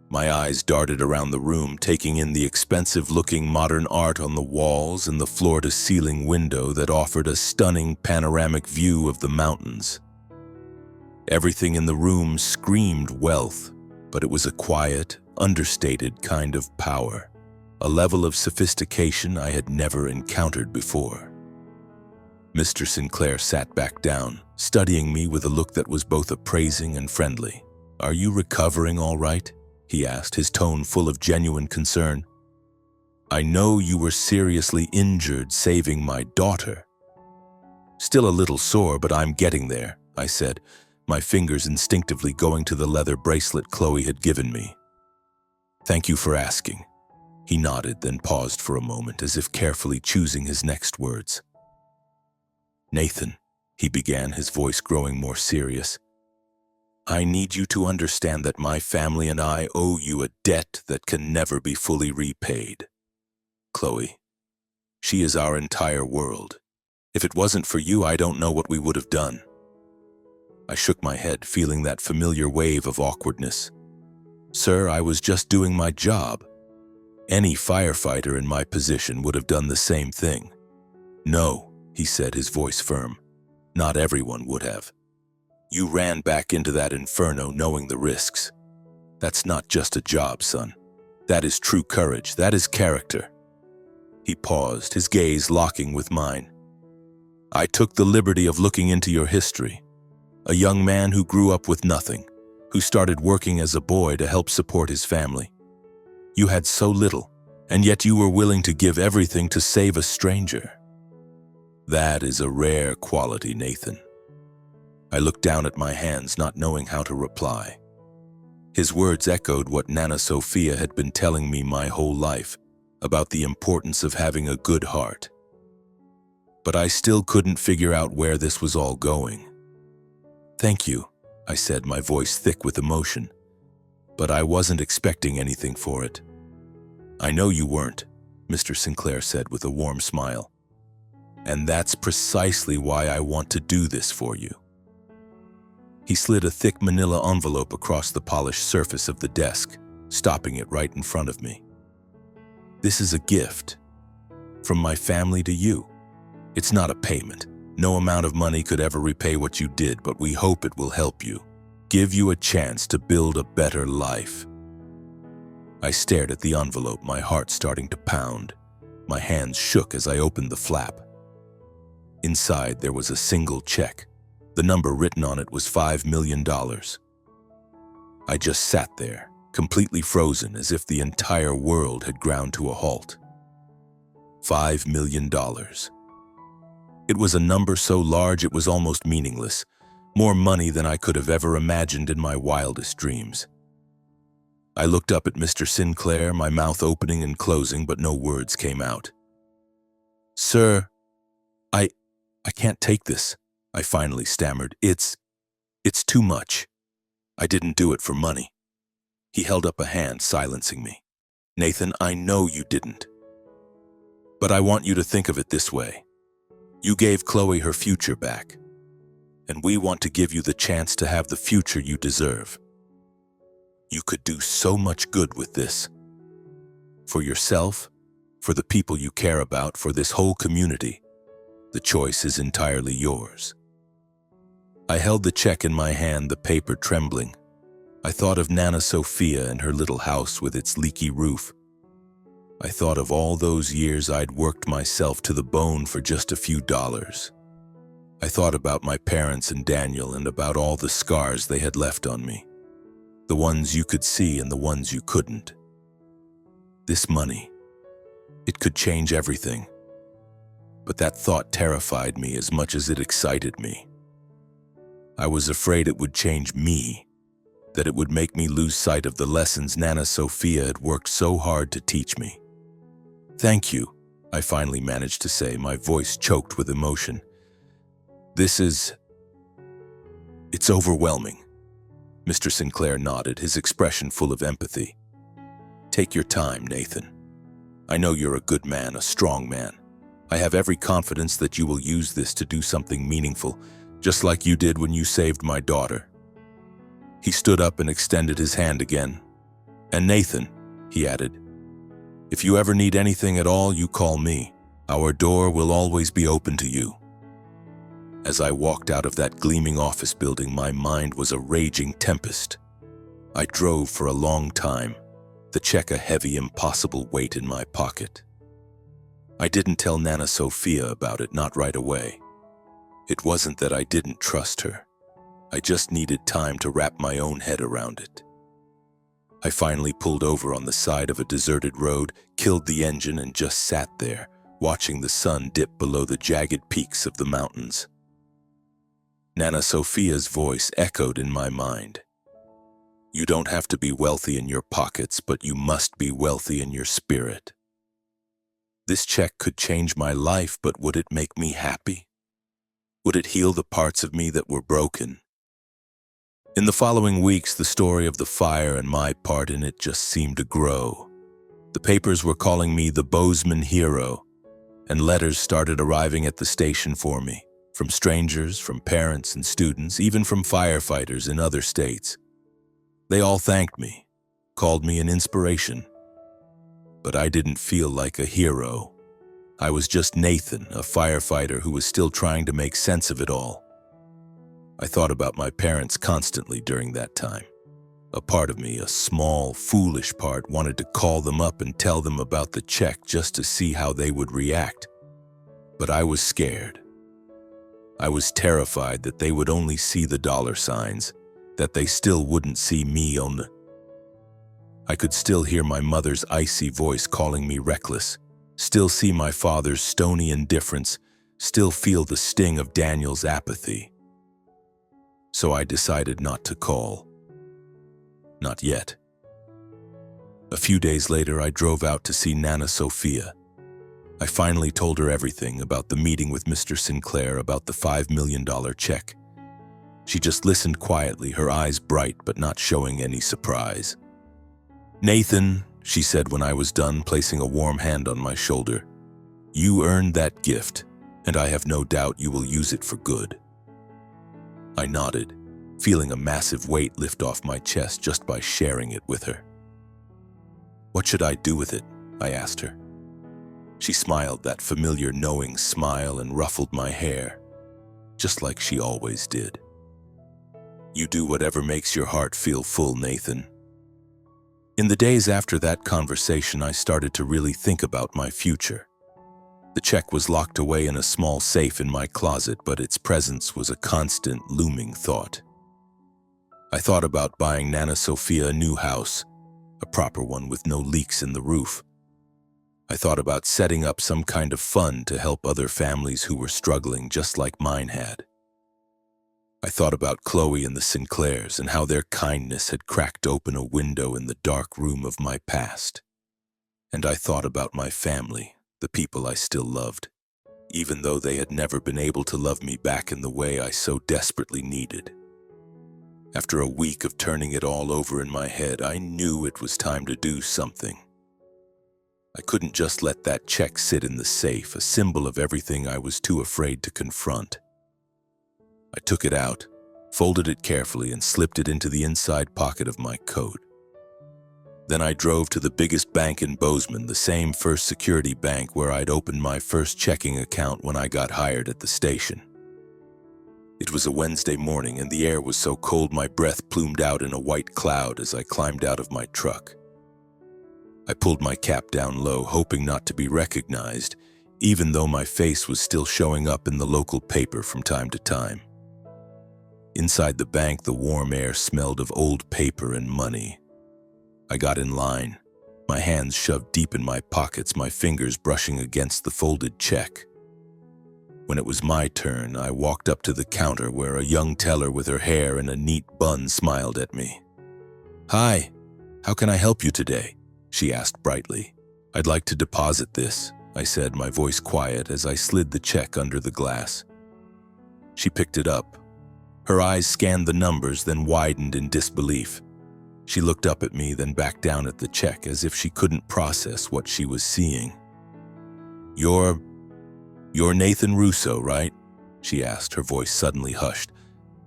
Speaker 1: My eyes darted around the room, taking in the expensive-looking modern art on the walls and the floor-to-ceiling window that offered a stunning panoramic view of the mountains. Everything in the room screamed wealth, but it was a quiet, understated kind of power, a level of sophistication I had never encountered before. Mr. Sinclair sat back down, studying me with a look that was both appraising and friendly. "Are you recovering all right?" he asked, his tone full of genuine concern. "I know you were seriously injured saving my daughter." "Still a little sore, but I'm getting there," I said, my fingers instinctively going to the leather bracelet Chloe had given me. "Thank you for asking." He nodded, then paused for a moment, as if carefully choosing his next words. "Nathan," he began, his voice growing more serious, "I need you to understand that my family and I owe you a debt that can never be fully repaid. Chloe, she is our entire world. If it wasn't for you, I don't know what we would have done." I shook my head, feeling that familiar wave of awkwardness. "Sir, I was just doing my job. Any firefighter in my position would have done the same thing." "No," he said, his voice firm. "Not everyone would have. You ran back into that inferno knowing the risks. That's not just a job, son. That is true courage. That is character." He paused, his gaze locking with mine. "I took the liberty of looking into your history. A young man who grew up with nothing, who started working as a boy to help support his family. You had so little, and yet you were willing to give everything to save a stranger. That is a rare quality, Nathan." I looked down at my hands, not knowing how to reply. His words echoed what Nana Sophia had been telling me my whole life about the importance of having a good heart. But I still couldn't figure out where this was all going. "Thank you," I said, my voice thick with emotion. "But I wasn't expecting anything for it." "I know you weren't," Mr. Sinclair said with a warm smile. "And that's precisely why I want to do this for you." He slid a thick manila envelope across the polished surface of the desk, stopping it right in front of me. "This is a gift from my family to you. It's not a payment. No amount of money could ever repay what you did, but we hope it will help you, give you a chance to build a better life." I stared at the envelope, my heart starting to pound. My hands shook as I opened the flap. Inside, there was a single check. The number written on it was $5 million. I just sat there, completely frozen, as if the entire world had ground to a halt. $5 million. It was a number so large it was almost meaningless, more money than I could have ever imagined in my wildest dreams. I looked up at Mr. Sinclair, my mouth opening and closing, but no words came out. "Sir, I can't take this," I finally stammered. It's too much. I didn't do it for money." He held up a hand, silencing me. "Nathan, I know you didn't. But I want you to think of it this way. You gave Chloe her future back, and we want to give you the chance to have the future you deserve. You could do so much good with this. For yourself, for the people you care about, for this whole community. The choice is entirely yours." I held the check in my hand, the paper trembling. I thought of Nana Sophia and her little house with its leaky roof. I thought of all those years I'd worked myself to the bone for just a few dollars. I thought about my parents and Daniel and about all the scars they had left on me. The ones you could see and the ones you couldn't. This money, it could change everything. But that thought terrified me as much as it excited me. I was afraid it would change me, that it would make me lose sight of the lessons Nana Sophia had worked so hard to teach me. "Thank you," I finally managed to say, my voice choked with emotion. It's overwhelming." Mr. Sinclair nodded, his expression full of empathy. "Take your time, Nathan. I know you're a good man, a strong man. I have every confidence that you will use this to do something meaningful, just like you did when you saved my daughter." He stood up and extended his hand again. "And Nathan," he added, "if you ever need anything at all, you call me. Our door will always be open to you." As I walked out of that gleaming office building, my mind was a raging tempest. I drove for a long time, the check a heavy, impossible weight in my pocket. I didn't tell Nana Sophia about it, not right away. It wasn't that I didn't trust her. I just needed time to wrap my own head around it. I finally pulled over on the side of a deserted road, killed the engine, and just sat there, watching the sun dip below the jagged peaks of the mountains. Nana Sophia's voice echoed in my mind. "You don't have to be wealthy in your pockets, but you must be wealthy in your spirit." This check could change my life, but would it make me happy? Would it heal the parts of me that were broken? In the following weeks, the story of the fire and my part in it just seemed to grow. The papers were calling me the Bozeman hero, and letters started arriving at the station for me, from strangers, from parents and students, even from firefighters in other states. They all thanked me, called me an inspiration. But I didn't feel like a hero. I was just Nathan, a firefighter who was still trying to make sense of it all. I thought about my parents constantly during that time. A part of me, a small, foolish part, wanted to call them up and tell them about the check just to see how they would react. But I was scared. I was terrified that they would only see the dollar signs, that they still wouldn't see me on the... I could still hear my mother's icy voice calling me reckless, still see my father's stony indifference, still feel the sting of Daniel's apathy. So I decided not to call. Not yet. A few days later, I drove out to see Nana Sophia. I finally told her everything about the meeting with Mr. Sinclair, about the $5 million check. She just listened quietly, her eyes bright but not showing any surprise. "Nathan," she said when I was done, placing a warm hand on my shoulder, "you earned that gift, and I have no doubt you will use it for good." I nodded, feeling a massive weight lift off my chest just by sharing it with her. "What should I do with it?" I asked her. She smiled that familiar knowing smile and ruffled my hair, just like she always did. "You do whatever makes your heart feel full, Nathan." In the days after that conversation, I started to really think about my future. The check was locked away in a small safe in my closet, but its presence was a constant, looming thought. I thought about buying Nana Sophia a new house, a proper one with no leaks in the roof. I thought about setting up some kind of fund to help other families who were struggling just like mine had. I thought about Chloe and the Sinclairs and how their kindness had cracked open a window in the dark room of my past. And I thought about my family, the people I still loved, even though they had never been able to love me back in the way I so desperately needed. After a week of turning it all over in my head, I knew it was time to do something. I couldn't just let that check sit in the safe, a symbol of everything I was too afraid to confront. I took it out, folded it carefully, and slipped it into the inside pocket of my coat. Then I drove to the biggest bank in Bozeman, the same First Security Bank where I'd opened my first checking account when I got hired at the station. It was a Wednesday morning, and the air was so cold my breath plumed out in a white cloud as I climbed out of my truck. I pulled my cap down low, hoping not to be recognized, even though my face was still showing up in the local paper from time to time. Inside the bank, the warm air smelled of old paper and money. I got in line, my hands shoved deep in my pockets, my fingers brushing against the folded check. When it was my turn, I walked up to the counter where a young teller with her hair in a neat bun smiled at me. "Hi, how can I help you today?" she asked brightly. "I'd like to deposit this," I said, my voice quiet as I slid the check under the glass. She picked it up. Her eyes scanned the numbers, then widened in disbelief. She looked up at me, then back down at the check as if she couldn't process what she was seeing. You're Nathan Russo, right?" she asked, her voice suddenly hushed.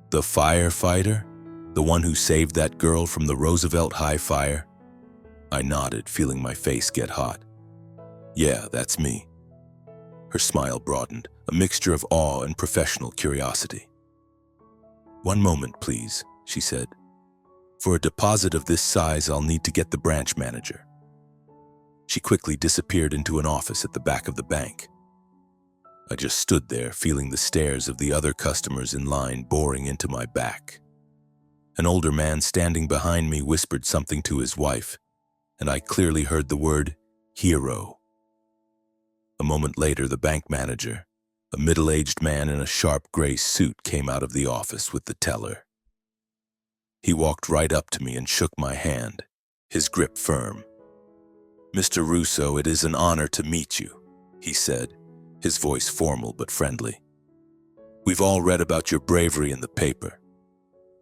Speaker 1: The firefighter? The one who saved that girl from the Roosevelt High fire? I nodded, feeling my face get hot. Yeah, that's me. Her smile broadened, a mixture of awe and professional curiosity. One moment, please, she said. For a deposit of this size, I'll need to get the branch manager. She quickly disappeared into an office at the back of the bank. I just stood there, feeling the stares of the other customers in line boring into my back. An older man standing behind me whispered something to his wife, and I clearly heard the word hero. A moment later, the bank manager, a middle-aged man in a sharp gray suit, came out of the office with the teller. He walked right up to me and shook my hand, his grip firm. Mr. Russo, it is an honor to meet you, he said, his voice formal but friendly. We've all read about your bravery in the paper.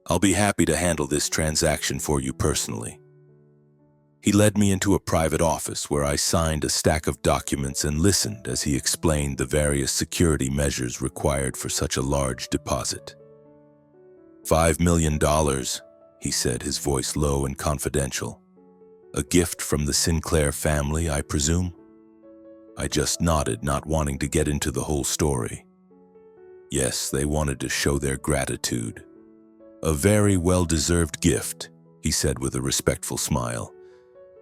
Speaker 1: I'll be happy to handle this transaction for you personally. He led me into a private office where I signed a stack of documents and listened as he explained the various security measures required for such a large deposit. $5 million, he said, his voice low and confidential. A gift from the Sinclair family, I presume? I just nodded, not wanting to get into the whole story. Yes, they wanted to show their gratitude. A very well-deserved gift, he said with a respectful smile.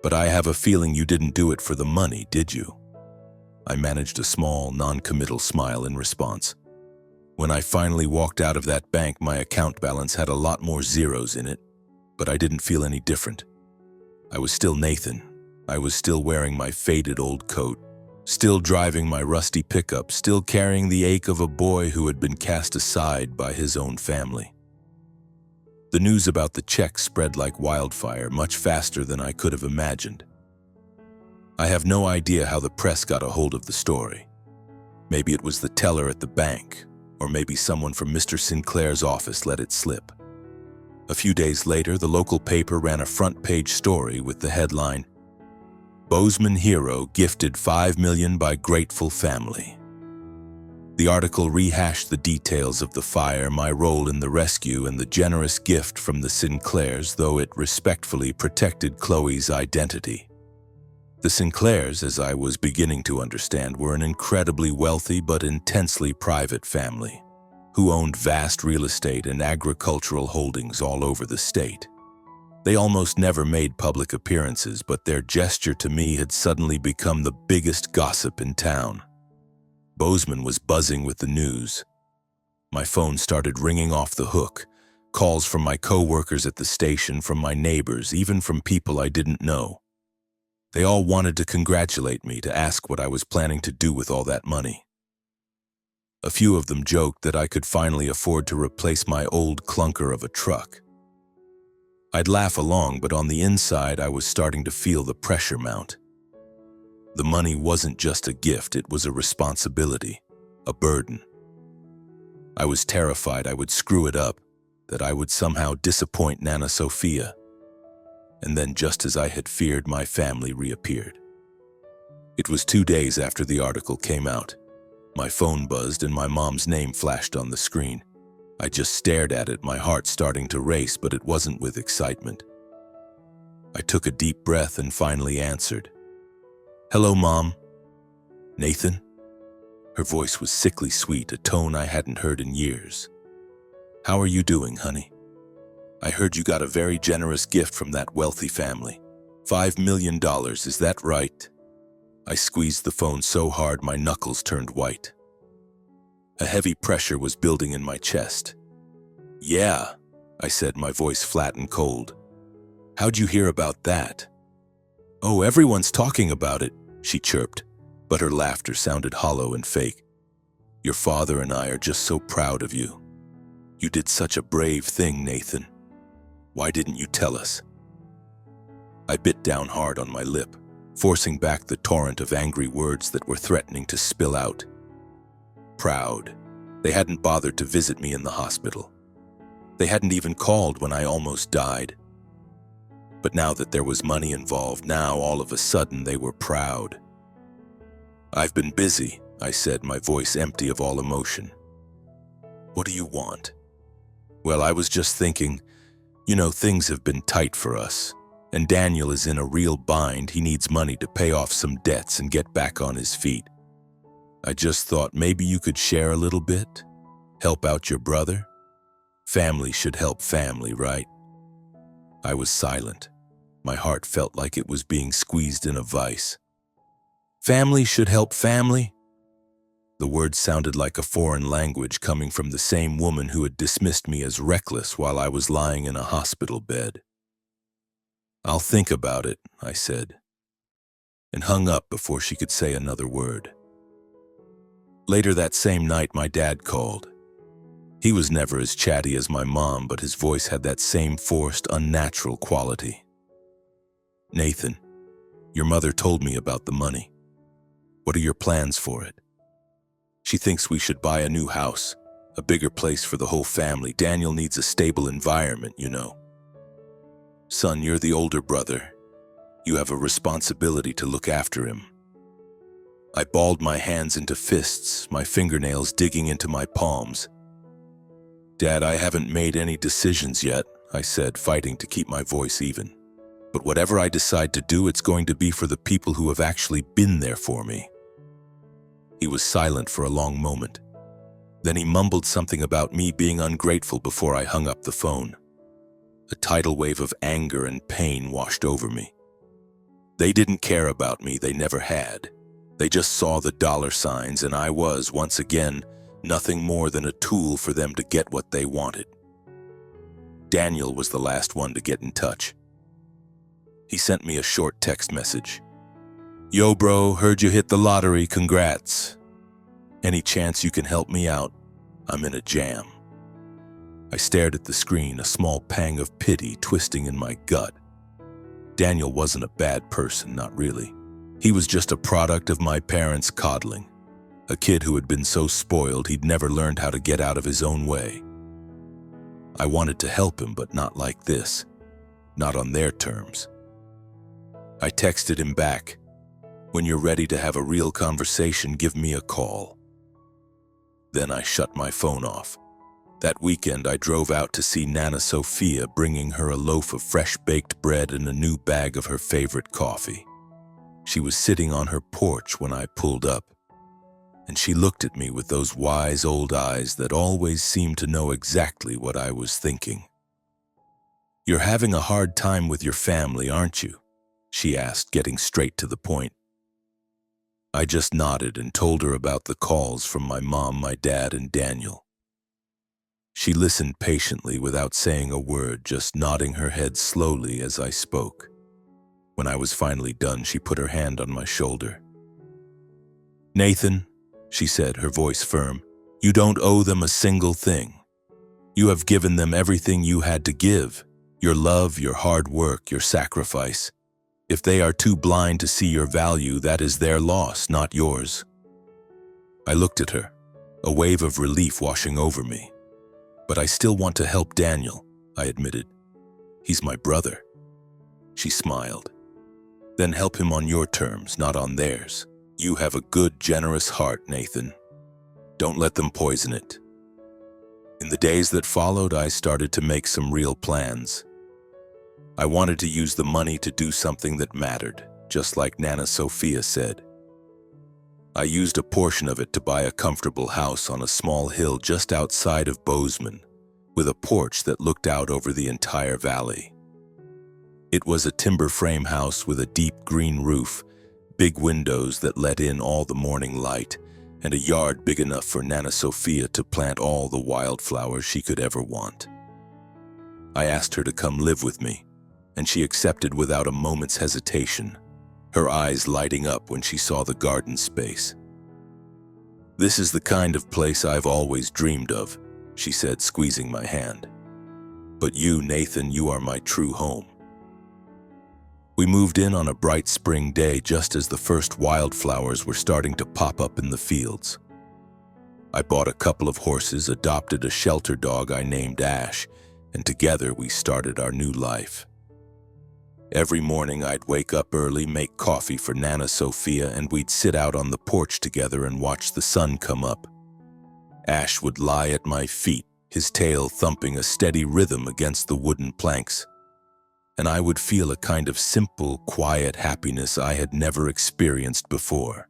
Speaker 1: But I have a feeling you didn't do it for the money, did you? I managed a small, non-committal smile in response. When I finally walked out of that bank, my account balance had a lot more zeros in it, but I didn't feel any different. I was still Nathan. I was still wearing my faded old coat, still driving my rusty pickup, still carrying the ache of a boy who had been cast aside by his own family. The news about the check spread like wildfire, much faster than I could have imagined. I have no idea how the press got a hold of the story. Maybe it was the teller at the bank, or maybe someone from Mr. Sinclair's office let it slip. A few days later, the local paper ran a front-page story with the headline, Bozeman Hero Gifted $5 million by Grateful Family. The article rehashed the details of the fire, my role in the rescue, and the generous gift from the Sinclairs, though it respectfully protected Chloe's identity. The Sinclairs, as I was beginning to understand, were an incredibly wealthy but intensely private family, who owned vast real estate and agricultural holdings all over the state. They almost never made public appearances, but their gesture to me had suddenly become the biggest gossip in town. Bozeman was buzzing with the news. My phone started ringing off the hook, calls from my co-workers at the station, from my neighbors, even from people I didn't know. They all wanted to congratulate me, to ask what I was planning to do with all that money. A few of them joked that I could finally afford to replace my old clunker of a truck. I'd laugh along, but on the inside I was starting to feel the pressure mount. The money wasn't just a gift, it was a responsibility, a burden. I was terrified I would screw it up, that I would somehow disappoint Nana Sophia. And then, just as I had feared, my family reappeared. It was 2 days after the article came out. My phone buzzed and my mom's name flashed on the screen. I just stared at it, my heart starting to race, but it wasn't with excitement. I took a deep breath and finally answered. Hello, Mom. Nathan? Her voice was sickly sweet, a tone I hadn't heard in years. How are you doing, honey? I heard you got a very generous gift from that wealthy family. $5 million, is that right? I squeezed the phone so hard my knuckles turned white. A heavy pressure was building in my chest. Yeah, I said, my voice flat and cold. How'd you hear about that? Oh, everyone's talking about it, she chirped, but her laughter sounded hollow and fake. Your father and I are just so proud of you. You did such a brave thing, Nathan. Why didn't you tell us? I bit down hard on my lip, forcing back the torrent of angry words that were threatening to spill out. Proud. They hadn't bothered to visit me in the hospital. They hadn't even called when I almost died. But now that there was money involved, now all of a sudden they were proud. I've been busy, I said, my voice empty of all emotion. What do you want? Well, I was just thinking, things have been tight for us, and Daniel is in a real bind. He needs money to pay off some debts and get back on his feet. I just thought maybe you could share a little bit, help out your brother. Family should help family, right? I was silent. My heart felt like it was being squeezed in a vice. Family should help family? The words sounded like a foreign language coming from the same woman who had dismissed me as reckless while I was lying in a hospital bed. I'll think about it, I said, and hung up before she could say another word. Later that same night, my dad called. He was never as chatty as my mom, but his voice had that same forced, unnatural quality. Nathan, your mother told me about the money. What are your plans for it? She thinks we should buy a new house, a bigger place for the whole family. Daniel needs a stable environment, Son, you're the older brother. You have a responsibility to look after him. I balled my hands into fists, my fingernails digging into my palms. Dad, I haven't made any decisions yet, I said, fighting to keep my voice even. But whatever I decide to do, it's going to be for the people who have actually been there for me. He was silent for a long moment. Then he mumbled something about me being ungrateful before I hung up the phone. A tidal wave of anger and pain washed over me. They didn't care about me, they never had. They just saw the dollar signs, and I was, once again, nothing more than a tool for them to get what they wanted. Daniel was the last one to get in touch. He sent me a short text message. Yo bro, heard you hit the lottery, congrats. Any chance you can help me out? I'm in a jam. I stared at the screen, a small pang of pity twisting in my gut. Daniel wasn't a bad person, not really. He was just a product of my parents' coddling. A kid who had been so spoiled he'd never learned how to get out of his own way. I wanted to help him, but not like this. Not on their terms. I texted him back. When you're ready to have a real conversation, give me a call. Then I shut my phone off. That weekend, I drove out to see Nana Sophia, bringing her a loaf of fresh-baked bread and a new bag of her favorite coffee. She was sitting on her porch when I pulled up, and she looked at me with those wise old eyes that always seemed to know exactly what I was thinking. You're having a hard time with your family, aren't you? She asked, getting straight to the point. I just nodded and told her about the calls from my mom, my dad, and Daniel. She listened patiently without saying a word, just nodding her head slowly as I spoke. When I was finally done, she put her hand on my shoulder. Nathan, she said, her voice firm, you don't owe them a single thing. You have given them everything you had to give, your love, your hard work, your sacrifice. If they are too blind to see your value, that is their loss, not yours. I looked at her, a wave of relief washing over me. But I still want to help Daniel, I admitted. He's my brother. She smiled. Then help him on your terms, not on theirs. You have a good, generous heart, Nathan. Don't let them poison it. In the days that followed, I started to make some real plans. I wanted to use the money to do something that mattered, just like Nana Sophia said. I used a portion of it to buy a comfortable house on a small hill just outside of Bozeman, with a porch that looked out over the entire valley. It was a timber frame house with a deep green roof, big windows that let in all the morning light, and a yard big enough for Nana Sophia to plant all the wildflowers she could ever want. I asked her to come live with me, and she accepted without a moment's hesitation, her eyes lighting up when she saw the garden space. This is the kind of place I've always dreamed of, she said, squeezing my hand. But you, Nathan, you are my true home. We moved in on a bright spring day just as the first wildflowers were starting to pop up in the fields. I bought a couple of horses, adopted a shelter dog I named Ash, and together we started our new life. Every morning I'd wake up early, make coffee for Nana Sophia, and we'd sit out on the porch together and watch the sun come up. Ash would lie at my feet, his tail thumping a steady rhythm against the wooden planks, and I would feel a kind of simple, quiet happiness I had never experienced before.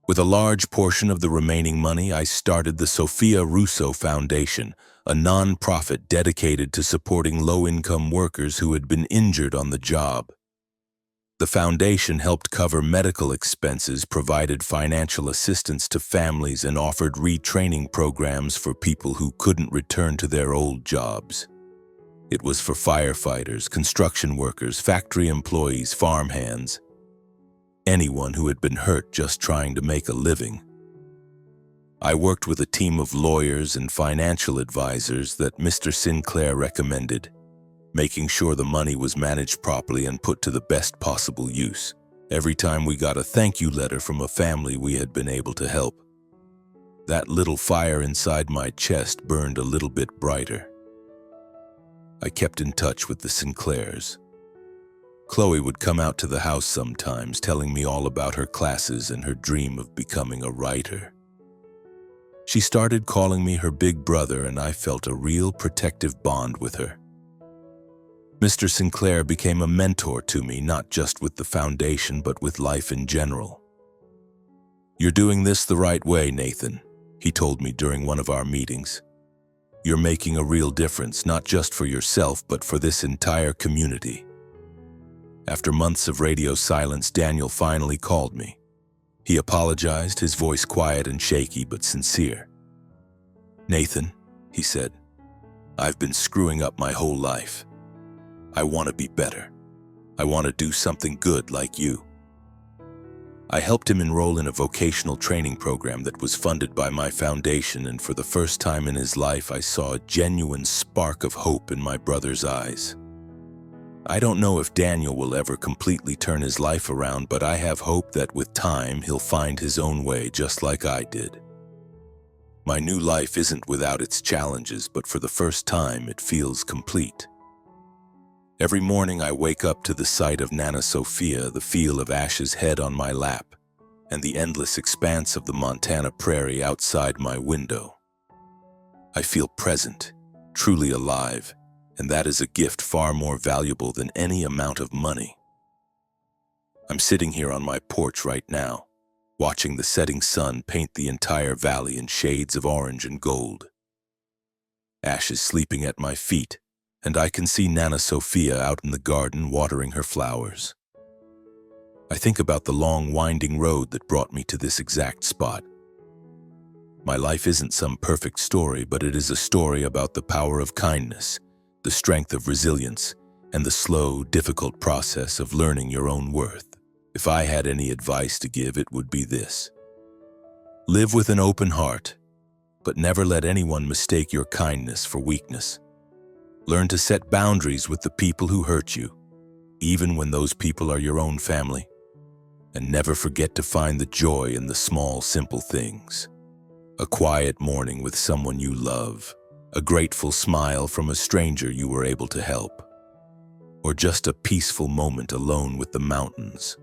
Speaker 1: With a large portion of the remaining money, I started the Sophia Russo Foundation, a non-profit dedicated to supporting low-income workers who had been injured on the job. The foundation helped cover medical expenses, provided financial assistance to families, and offered retraining programs for people who couldn't return to their old jobs. It was for firefighters, construction workers, factory employees, farmhands, anyone who had been hurt just trying to make a living. I worked with a team of lawyers and financial advisors that Mr. Sinclair recommended, making sure the money was managed properly and put to the best possible use. Every time we got a thank you letter from a family we had been able to help, that little fire inside my chest burned a little bit brighter. I kept in touch with the Sinclairs. Chloe would come out to the house sometimes, telling me all about her classes and her dream of becoming a writer. She started calling me her big brother, and I felt a real protective bond with her. Mr. Sinclair became a mentor to me, not just with the foundation, but with life in general. "You're doing this the right way, Nathan," he told me during one of our meetings. "You're making a real difference, not just for yourself, but for this entire community." After months of radio silence, Daniel finally called me. He apologized, his voice quiet and shaky but sincere. "Nathan," he said, "I've been screwing up my whole life. I want to be better. I want to do something good like you." I helped him enroll in a vocational training program that was funded by my foundation, and for the first time in his life, I saw a genuine spark of hope in my brother's eyes. I don't know if Daniel will ever completely turn his life around, but I have hope that with time, he'll find his own way just like I did. My new life isn't without its challenges, but for the first time, it feels complete. Every morning I wake up to the sight of Nana Sophia, the feel of Ash's head on my lap, and the endless expanse of the Montana prairie outside my window. I feel present, truly alive, and that is a gift far more valuable than any amount of money. I'm sitting here on my porch right now, watching the setting sun paint the entire valley in shades of orange and gold. Ash is sleeping at my feet, and I can see Nana Sophia out in the garden watering her flowers. I think about the long, winding road that brought me to this exact spot. My life isn't some perfect story, but it is a story about the power of kindness, the strength of resilience, and the slow, difficult process of learning your own worth. If I had any advice to give, it would be this: live with an open heart, but never let anyone mistake your kindness for weakness. Learn to set boundaries with the people who hurt you, even when those people are your own family. And never forget to find the joy in the small, simple things. A quiet morning with someone you love, a grateful smile from a stranger you were able to help, or just a peaceful moment alone with the mountains.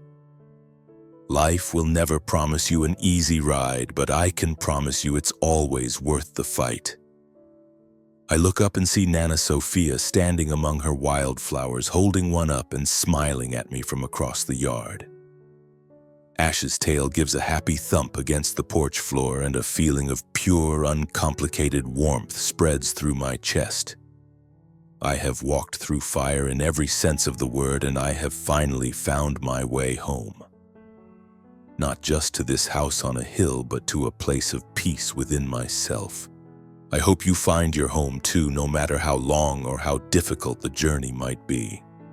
Speaker 1: Life will never promise you an easy ride, but I can promise you it's always worth the fight. I look up and see Nana Sophia standing among her wildflowers, holding one up and smiling at me from across the yard. Ash's tail gives a happy thump against the porch floor, and a feeling of pure, uncomplicated warmth spreads through my chest. I have walked through fire in every sense of the word, and I have finally found my way home. Not just to this house on a hill, but to a place of peace within myself. I hope you find your home too, no matter how long or how difficult the journey might be.